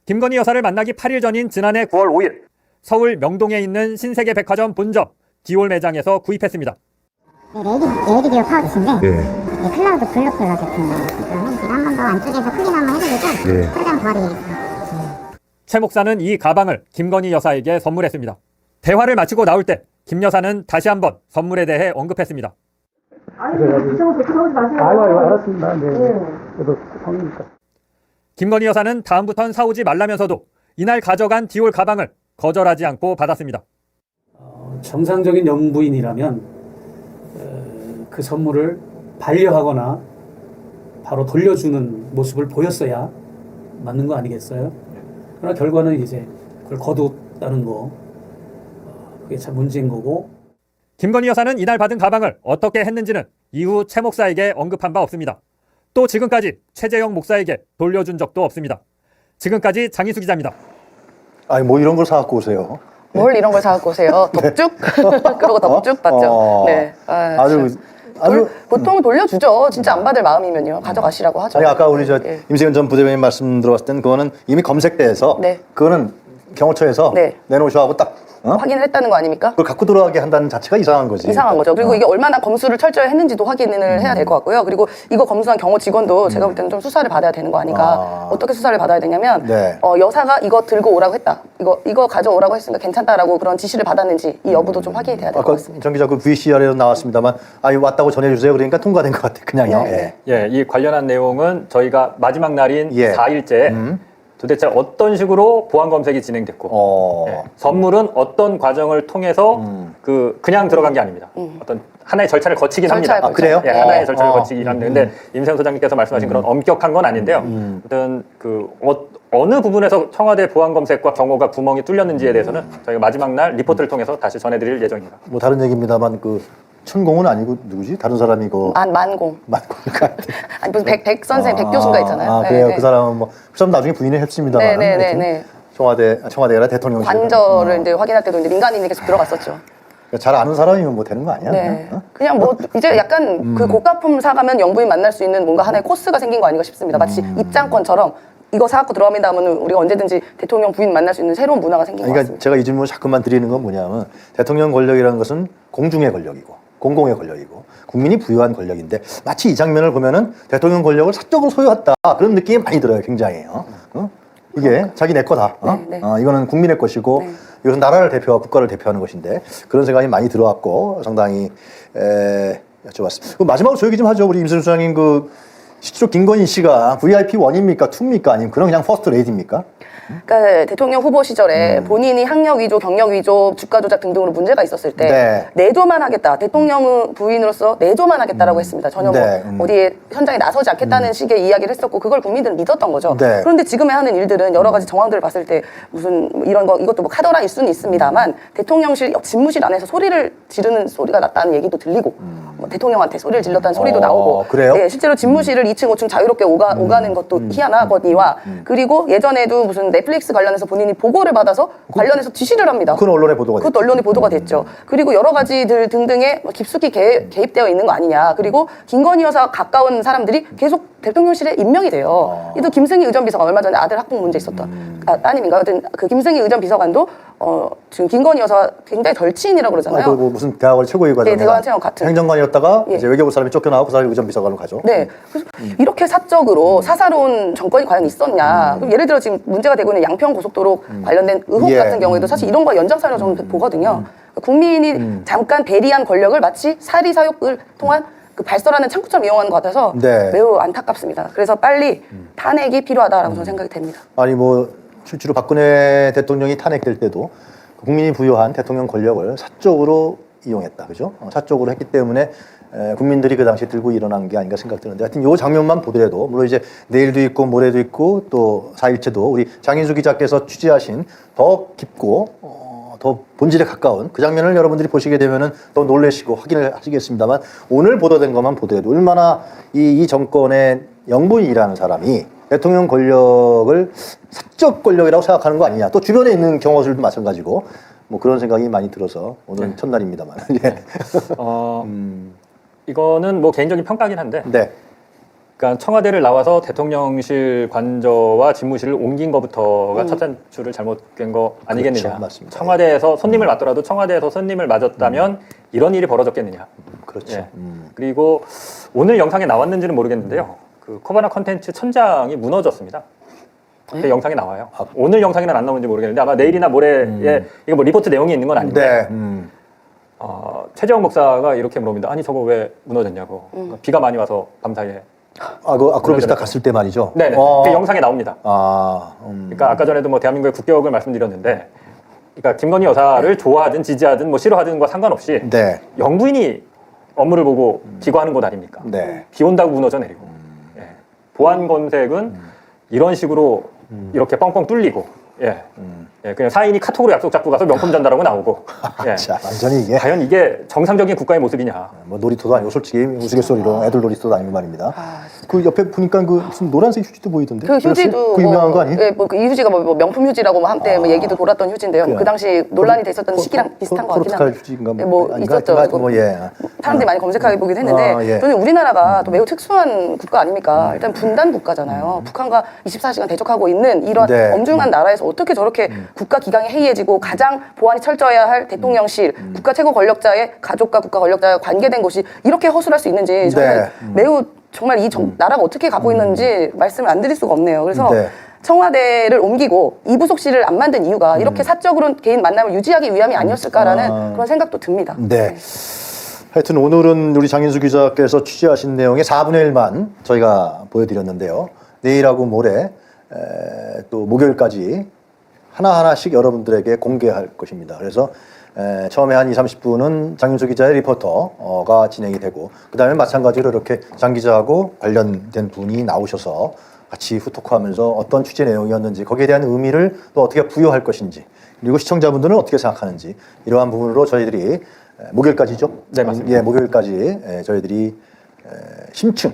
김건희 여사를 만나기 8일 전인 지난해 9월 5일 서울 명동에 있는 신세계 백화점 본점 디올 매장에서 구입했습니다. 레이디 기어 파우치인데 클라우드 블루 컬러 제품이에요. 그러면 제가 한 번 더 안쪽에서 크긴 한번 해드리고 포장 도와드리겠습니다. 최 목사는 이 가방을 김건희 여사에게 선물했습니다. 대화를 마치고 나올 때 김 여사는 다시 한번 선물에 대해 언급했습니다. 아니, 이상은 그렇게 하지 마세요. 아이고, 알았습니다. 네. 그래도 성이니까. 김건희 여사는 다음부턴 사오지 말라면서도 이날 가져간 디올 가방을 거절하지 않고 받았습니다. 정상적인 영부인이라면 그 선물을 반려하거나 바로 돌려주는 모습을 보였어야 맞는 거 아니겠어요? 그러나 결과는 이제 그걸 거뒀다는 거, 그게 참 문제인 거고. 김건희 여사는 이날 받은 가방을 어떻게 했는지는 이후 최 목사에게 언급한 바 없습니다. 또 지금까지 최재형 목사에게 돌려준 적도 없습니다. 지금까지 장희수 기자입니다. 아니 뭐 이런 걸 사갖고 오세요. 뭘 이런 걸 사갖고 오세요? 덕죽? 그러고 덕죽 받죠. 네. 아주 보통 돌려주죠. 진짜 안 받을 마음이면요. 가져가시라고 하죠. 아니 아까 우리 저 예. 임세현 전 부대변인 말씀 들어봤을 때는 그거는 이미 검색대에서 네. 그거는 경호처에서 네. 내놓으셔 하고 딱 확인을 했다는 거 아닙니까? 그걸 갖고 들어가게 한다는 자체가 이상한 거지. 이상한 거죠. 그리고 이게 얼마나 검수를 철저히 했는지도 확인을 해야 될 것 같고요. 그리고 이거 검수한 경호 직원도 제가 볼 때는 좀 수사를 받아야 되는 거 아닌가. 어떻게 수사를 받아야 되냐면 네. 여사가 이거 들고 오라고 했다. 이거 가져오라고 했으니까 괜찮다라고 그런 지시를 받았는지 이 여부도 좀 확인이 돼야 될 것 아까 같습니다. 정 기자 그 VCR에도 나왔습니다만 왔다고 전해주세요. 그러니까 통과된 것 같아. 그냥요. 네. 예, 이 관련한 내용은 저희가 마지막 날인 예. 4일째 도대체 어떤 식으로 보안 검색이 진행됐고 예, 선물은 어떤 과정을 통해서 그냥 들어간 게 아닙니다. 어떤 하나의 절차를 거치긴 합니다. 절차를 그래요? 예, 하나의 절차를 거치긴 합니다. 근데 임세현 소장님께서 말씀하신 그런 엄격한 건 아닌데요. 어떤 어느 부분에서 청와대 보안 검색과 경호가 구멍이 뚫렸는지에 대해서는 저희가 마지막 날 리포트를 통해서 다시 전해드릴 예정입니다. 뭐 다른 얘기입니다만 그 천공은 아니고 누구지? 다른 사람이 이거 만공. 만공일까? 아니 무슨 백 선생, 백 교수가 있잖아요. 그래요. 네, 그 사람은 그 사람 나중에 부인을 했습니다만. 네. 청와대가 아니라 대통령실. 관저를 이제 확인할 때도 이제 민간인이 계속 들어갔었죠. 잘 아는 사람이면 뭐 되는 거 아니야? 네. 그냥 뭐 이제 약간 그 고가품 사가면 영부인 만날 수 있는 뭔가 하나의 코스가 생긴 거 아닌가 싶습니다. 마치 입장권처럼 이거 사갖고 들어가면 다음은 우리가 언제든지 대통령 부인 만날 수 있는 새로운 문화가 생긴 것 그러니까 같습니다. 제가 이 질문을 자꾸만 드리는 건 뭐냐면 대통령 권력이라는 것은 공중의 권력이고 공공의 권력이고 국민이 부여한 권력인데 마치 이 장면을 보면은 대통령 권력을 사적으로 소유했다 그런 느낌이 많이 들어요. 굉장히. 이게 자기 내 거다. 이거는 국민의 것이고 이것은 나라를 대표하고 국가를 대표하는 것인데 그런 생각이 많이 들어왔고 상당히 여쭤봤습니다. 마지막으로 저 얘기 좀 하죠. 우리 임세준 소장님 실제로 김건희 씨가 VIP 1입니까? 2입니까? 아니면 그냥 퍼스트 레이디입니까? 그러니까 대통령 후보 시절에 본인이 학력 위조, 경력 위조, 주가 조작 등등으로 문제가 있었을 때 네. 내조만 하겠다. 대통령 부인으로서 내조만 하겠다라고 했습니다. 전혀 네. 뭐 어디에 현장에 나서지 않겠다는 식의 이야기를 했었고 그걸 국민들은 믿었던 거죠. 네. 그런데 지금에 하는 일들은 여러 가지 정황들을 봤을 때 무슨 뭐 이런 거 이것도 뭐 카더라일 수는 있습니다만 대통령실 옆 집무실 안에서 소리를 지르는 소리가 났다는 얘기도 들리고 뭐 대통령한테 소리를 질렀다는 소리도 나오고 그래요? 네, 실제로 집무실을 2층, 5층 자유롭게 오가는 것도 희한하거니와 그리고 예전에도 무슨 넷플릭스 관련해서 본인이 보고를 받아서 관련해서 지시를 합니다. 그건 언론에 보도가 그것도 언론에 보도가 됐죠. 그리고 여러 가지들 등등에 뭐 깊숙이 개입되어 있는 거 아니냐. 그리고 김건희 여사 가까운 사람들이 계속 대통령실에 임명이 돼요. 이도 김승희 의전 비서관 얼마 전에 아들 학폭 문제 있었던 따님인가 하여튼 그 김승희 의전 비서관도 지금 김건희 여사 굉장히 절친이라고 그러잖아요. 뭐 무슨 대학원 최고위 과정, 네, 대학원 최고 같은. 행정관이었다가 예. 이제 외교부 사람이 쫓겨나고 그 사람이 의전 비서관으로 가죠. 네. 그래서 이렇게 사적으로 사사로운 정권이 과연 있었냐. 그럼 예를 들어 지금 문제가 되고 있는 양평 고속도로 관련된 의혹 예. 같은 경우에도 사실 이런 거 연장사로 저는 보거든요. 국민이 잠깐 대리한 권력을 마치 사리사욕을 통한 그 발설하는 창구처럼 이용하는 것 같아서 네. 매우 안타깝습니다. 그래서 빨리 탄핵이 필요하다라고 저는 생각이 됩니다. 아니 뭐 실제로 박근혜 대통령이 탄핵될 때도 국민이 부여한 대통령 권력을 사적으로 이용했다, 그죠? 사적으로 했기 때문에 국민들이 그 당시에 들고 일어난 게 아닌가 생각드는데 하여튼 이 장면만 보더라도 물론 이제 내일도 있고 모레도 있고 또 4일째도 우리 장인수 기자께서 취재하신 더 깊고 더 본질에 가까운 그 장면을 여러분들이 보시게 되면은 더 놀라시고 확인을 하시겠습니다만 오늘 보도된 것만 보더라도 얼마나 이 정권의 영부인이라는 사람이 대통령 권력을 사적 권력이라고 생각하는 거 아니냐. 또 주변에 있는 경호들도 마찬가지고 뭐 그런 생각이 많이 들어서 오늘은 첫날입니다만. 예. 이거는 뭐 개인적인 평가긴 한데 네. 그러니까 청와대를 나와서 대통령실 관저와 집무실을 옮긴 것부터가 첫 단추를 잘못된 거 아니겠느냐. 그렇죠. 맞습니다. 청와대에서 손님을 맞더라도 청와대에서 손님을 맞았다면 이런 일이 벌어졌겠느냐. 그렇죠. 예. 그리고 오늘 영상에 나왔는지는 모르겠는데요. 그 코바나 컨텐츠 천장이 무너졌습니다. 그 영상에 나와요. 오늘 영상에는 안 나오는지 모르겠는데 아마 내일이나 모레에 이거 뭐 리포트 내용이 있는 건 아닌데 네. 최재형 목사가 이렇게 물어봅니다. 아니 저거 왜 무너졌냐고. 비가 많이 와서 밤사이에. 그 아크로비스타 갔을 때 말이죠. 네네. 그 영상에 나옵니다. 그러니까 아까 전에도 뭐 대한민국의 국격을 말씀드렸는데, 그러니까 김건희 여사를 좋아하든 지지하든 뭐 싫어하든과 상관없이 네. 영부인이 업무를 보고 기거하는 곳 아닙니까? 네. 비 온다고 무너져 내리고, 예. 보안 검색은 이런 식으로 이렇게 뻥뻥 뚫리고, 예. 예, 그냥 사인이 카톡으로 약속 잡고 가서 명품 전달하고 나오고. 예. 자, 완전히 이게 과연 이게 정상적인 국가의 모습이냐? 뭐 놀이터도 아니고 솔직히 우스갯소리로 애들 놀이터도 아니고 말입니다. 그 옆에 보니까 그 무슨 노란색 휴지도 보이던데. 그 휴지도 그 유명한 거 아니에요? 예, 뭐 이 휴지가 뭐 명품 휴지라고 뭐 한때 뭐 얘기도 돌았던 휴지인데요. 그래요. 그 당시 논란이 됐었던 시기랑 비슷한 것 같긴 포르투갈 한데. 휴지인가 예, 뭐 아닌가? 있었죠. 하여튼 뭐 예. 사람들이 많이 검색해 보긴 했는데 예. 저는 우리나라가 또 매우 특수한 국가 아닙니까? 일단 분단 국가잖아요. 북한과 24시간 대적하고 있는 이런 네. 엄중한 나라에서 어떻게 저렇게 국가 기강이 해이해지고 가장 보안이 철저해야 할 대통령실, 국가 최고 권력자의 가족과 국가 권력자와 관계된 곳이 이렇게 허술할 수 있는지 저는 네. 매우 정말 이 나라가 어떻게 가고 있는지 말씀을 안 드릴 수가 없네요. 그래서 네. 청와대를 옮기고 이부속실을 안 만든 이유가 이렇게 사적으로 개인 만남을 유지하기 위함이 아니었을까라는 그런 생각도 듭니다. 네. 하여튼 오늘은 우리 장인수 기자께서 취재하신 내용의 4분의 1만 저희가 보여드렸는데요. 내일하고 모레 또 목요일까지 하나하나씩 여러분들에게 공개할 것입니다. 그래서 처음에 한 20-30분은 장윤수 기자의 리포터가 진행이 되고 그 다음에 마찬가지로 이렇게 장 기자하고 관련된 분이 나오셔서 같이 후토크하면서 어떤 취재 내용이었는지 거기에 대한 의미를 또 어떻게 부여할 것인지 그리고 시청자분들은 어떻게 생각하는지 이러한 부분으로 저희들이 목요일까지죠? 네, 맞습니다. 예, 목요일까지 저희들이 심층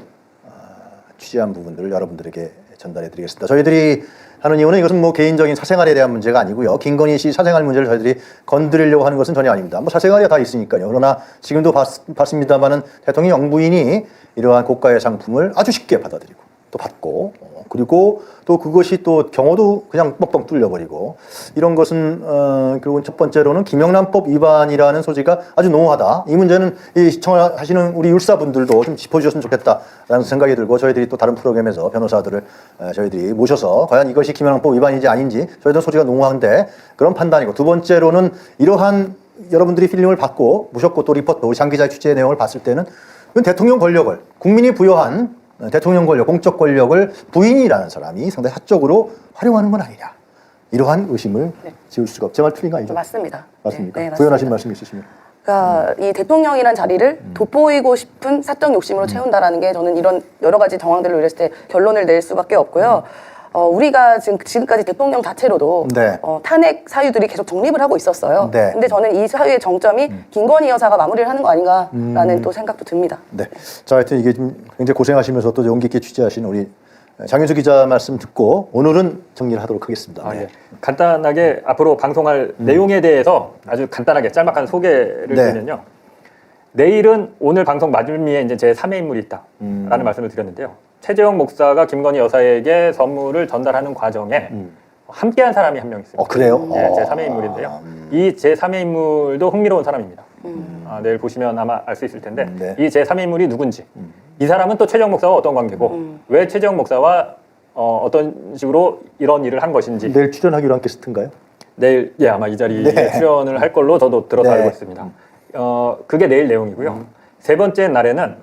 취재한 부분들을 여러분들에게 전달해 드리겠습니다. 저희들이 하는 이유는 이것은 뭐 개인적인 사생활에 대한 문제가 아니고요. 김건희 씨 사생활 문제를 저희들이 건드리려고 하는 것은 전혀 아닙니다. 뭐 사생활이 다 있으니까요. 그러나 지금도 봤습니다만은 대통령 영부인이 이러한 고가의 상품을 아주 쉽게 받아들이고 또 받고 그리고 또 그것이 또 경호도 그냥 뻥뻥 뚫려버리고 이런 것은 결국은 첫 번째로는 김영란법 위반이라는 소지가 아주 농후하다. 이 문제는 이 시청하시는 우리 율사분들도 좀 짚어주셨으면 좋겠다라는 생각이 들고 저희들이 또 다른 프로그램에서 변호사들을 저희들이 모셔서 과연 이것이 김영란법 위반인지 아닌지 저희들은 소지가 농후한데 그런 판단이고 두 번째로는 이러한 여러분들이 필름을 받고 모셨고 또 리포터 우리 장 기자의 취재 내용을 봤을 때는 대통령 권력을 국민이 부여한 대통령 권력, 공적 권력을 부인이라는 사람이 상당히 사적으로 활용하는 건 아니냐. 이러한 의심을 지울 수가 없죠. 제 말 틀린 거 아니죠? 맞습니다. 맞습니까? 네, 맞습니다. 부연하신 말씀 있으시면. 그러니까 이 대통령이란 자리를 돋보이고 싶은 사적 욕심으로 채운다라는 게 저는 이런 여러 가지 정황들을 의뢰했을 때 결론을 낼 수밖에 없고요. 우리가 지금까지 대통령 자체로도 네. 탄핵 사유들이 계속 정립을 하고 있었어요. 네. 근데 저는 이 사유의 정점이 김건희 여사가 마무리를 하는 거 아닌가라는 또 생각도 듭니다. 네. 자, 하여튼 이게 좀 굉장히 고생하시면서 또 용기 있게 취재하신 우리 장윤수 기자 말씀 듣고 오늘은 정리를 하도록 하겠습니다. 아, 네. 예. 간단하게 앞으로 방송할 내용에 대해서 아주 간단하게 짤막한 소개를 네. 드리면요. 내일은 오늘 방송 마지막에 이제 제 3의 인물이 있다라는 말씀을 드렸는데요. 최재형 목사가 김건희 여사에게 선물을 전달하는 과정에 함께한 사람이 한 명 있습니다. 그래요? 네, 제 3의 인물인데요. 이 제 3의 인물도 흥미로운 사람입니다. 내일 보시면 아마 알 수 있을 텐데 네. 이 제 3의 인물이 누군지 이 사람은 또 최재형 목사와 어떤 관계고 왜 최재형 목사와 어떤 식으로 이런 일을 한 것인지 내일 출연하기로 한 게스트인가요? 내일 아마 이 자리에 네. 출연을 할 걸로 저도 들어서 네. 알고 있습니다. 그게 내일 내용이고요. 세 번째 날에는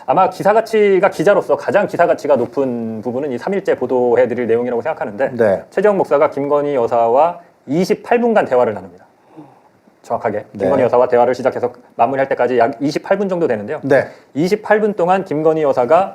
아마 기사 가치가 기자로서 가장 기사 가치가 높은 부분은 이 3일째 보도해드릴 내용이라고 생각하는데 네. 최재형 목사가 김건희 여사와 28분간 대화를 나눕니다. 정확하게 네. 김건희 여사와 대화를 시작해서 마무리할 때까지 약 28분 정도 되는데요. 네. 28분 동안 김건희 여사가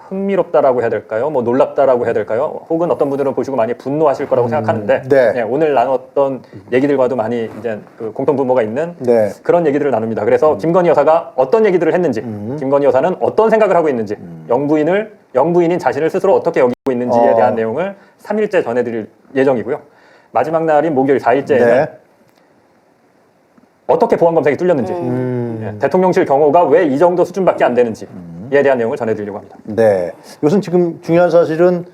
흥미롭다라고 해야 될까요? 뭐 놀랍다라고 해야 될까요? 혹은 어떤 분들은 보시고 많이 분노하실 거라고 생각하는데 네. 오늘 나눴던 얘기들과도 많이 이제 그 공통 분모가 있는 네. 그런 얘기들을 나눕니다. 그래서 김건희 여사가 어떤 얘기들을 했는지, 김건희 여사는 어떤 생각을 하고 있는지, 영부인인 자신을 스스로 어떻게 여기고 있는지에 대한 내용을 3일째 전해드릴 예정이고요. 마지막 날인 목요일 4일째에는 네. 어떻게 보안 검색이 뚫렸는지, 대통령실 경호가 왜 이 정도 수준밖에 안 되는지에 대한 내용을 전해드리려고 합니다. 네. 이것은 지금 중요한 사실은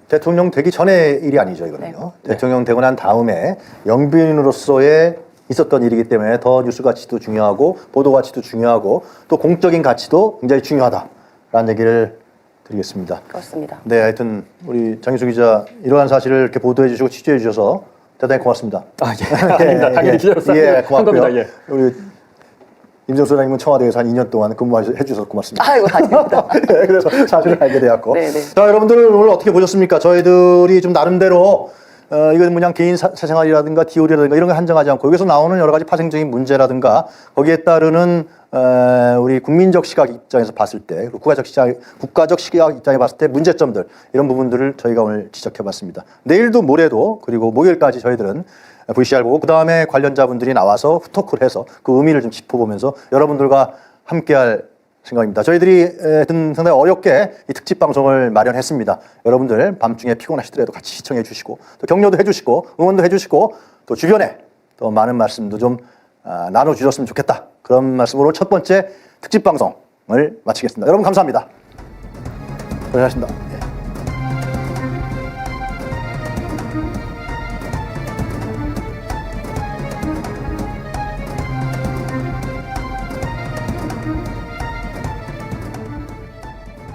대통령 되기 전의 일이 아니죠, 이거는요. 대통령 되고 난 다음에 영부인으로서의 있었던 일이기 때문에 더 뉴스 가치도 중요하고 보도 가치도 중요하고 또 공적인 가치도 굉장히 중요하다라는 얘기를 드리겠습니다. 그렇습니다. 네, 하여튼 우리 장윤수 기자 이러한 사실을 이렇게 보도해 주시고 취재해 주셔서 대단히 고맙습니다. 아닙니다. 당연히 기자로서 한 고맙고요. 겁니다. 예. 우리 임정수 소장님은 청와대에서 한 2년 동안 근무해 주셔서 고맙습니다. 아이고, 아닙니다. 네, 그래서 사실을 알게 되었고. 네, 네. 자, 여러분들 오늘 어떻게 보셨습니까? 저희들이 좀 나름대로 이건 그냥 개인 사생활이라든가 디오리라든가 이런 거 한정하지 않고 여기서 나오는 여러 가지 파생적인 문제라든가 거기에 따르는 우리 국민적 시각 입장에서 봤을 때 국가적 시각 입장에 봤을 때 문제점들 이런 부분들을 저희가 오늘 지적해봤습니다. 내일도 모레도 그리고 목요일까지 저희들은 VCR 보고 그 다음에 관련자분들이 나와서 후토크를 해서 그 의미를 좀 짚어보면서 여러분들과 함께할 생각입니다. 저희들이 상당히 어렵게 이 특집 방송을 마련했습니다. 여러분들 밤중에 피곤하시더라도 같이 시청해 주시고 또 격려도 해주시고 응원도 해주시고 또 주변에 또 많은 말씀도 좀 나눠주셨으면 좋겠다. 그런 말씀으로 첫 번째 특집 방송을 마치겠습니다. 여러분 감사합니다. 고생하셨습니다.